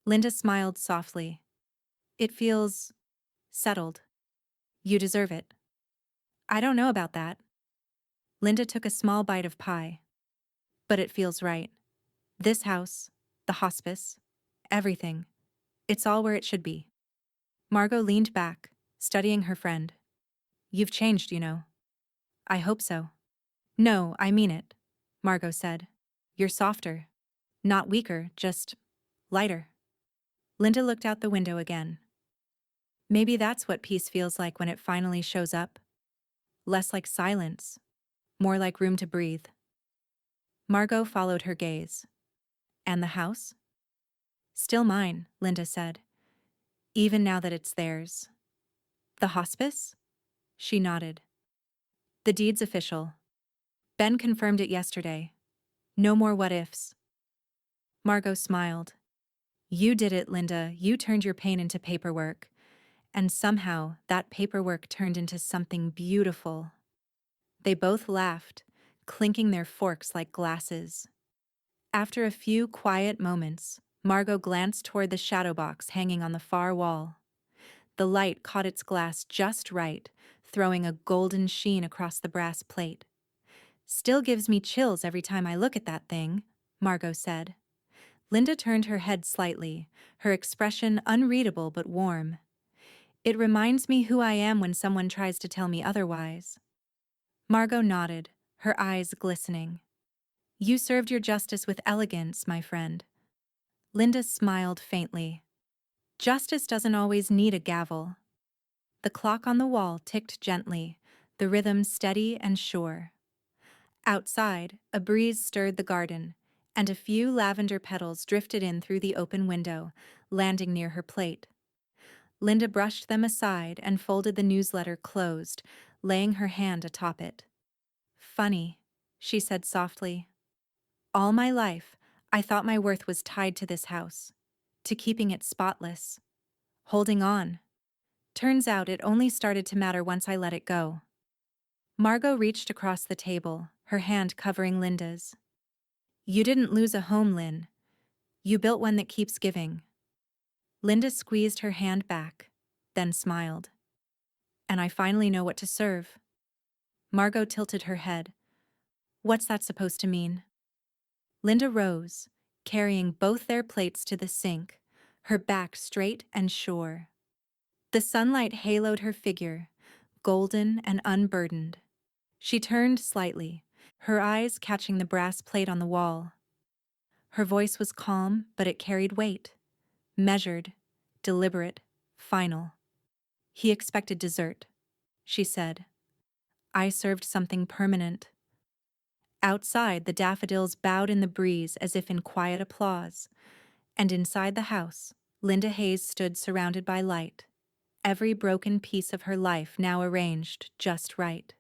Linda smiled softly. "It feels settled. You deserve it." "I don't know about that." Linda took a small bite of pie. "But it feels right. This house, the hospice, everything. It's all where it should be." Margot leaned back, studying her friend. "You've changed, you know." "I hope so." "No, I mean it," Margot said. "You're softer. Not weaker, just lighter." Linda looked out the window again. Maybe that's what peace feels like when it finally shows up. Less like silence, more like room to breathe. Margot followed her gaze. "And the house?" "Still mine," Linda said. "Even now that it's theirs." "The hospice?" She nodded. "The deed's official. Ben confirmed it yesterday. No more what-ifs." Margot smiled. "You did it, Linda. You turned your pain into paperwork. And somehow, that paperwork turned into something beautiful." They both laughed, clinking their forks like glasses. After a few quiet moments, Margot glanced toward the shadow box hanging on the far wall. The light caught its glass just right, throwing a golden sheen across the brass plate. Still gives me chills every time I look at that thing, Margot said. Linda turned her head slightly, her expression unreadable but warm. It reminds me who I am when someone tries to tell me otherwise. Margot nodded, her eyes glistening. You served your justice with elegance, my friend. Linda smiled faintly. Justice doesn't always need a gavel. The clock on the wall ticked gently, the rhythm steady and sure. Outside, a breeze stirred the garden, and a few lavender petals drifted in through the open window, landing near her plate. Linda brushed them aside and folded the newsletter closed, laying her hand atop it. Funny, she said softly. All my life, I thought my worth was tied to this house, to keeping it spotless, holding on. Turns out it only started to matter once I let it go. Margot reached across the table, her hand covering Linda's. You didn't lose a home, Lynn. You built one that keeps giving. Linda squeezed her hand back, then smiled. And I finally know what to serve. Margot tilted her head. What's that supposed to mean? Linda rose, carrying both their plates to the sink, her back straight and sure. The sunlight haloed her figure, golden and unburdened. She turned slightly, her eyes catching the brass plate on the wall. Her voice was calm, but it carried weight. Measured, deliberate, final. He expected dessert, she said. I served something permanent. Outside, the daffodils bowed in the breeze as if in quiet applause, and inside the house, Linda Hayes stood surrounded by light, every broken piece of her life now arranged just right.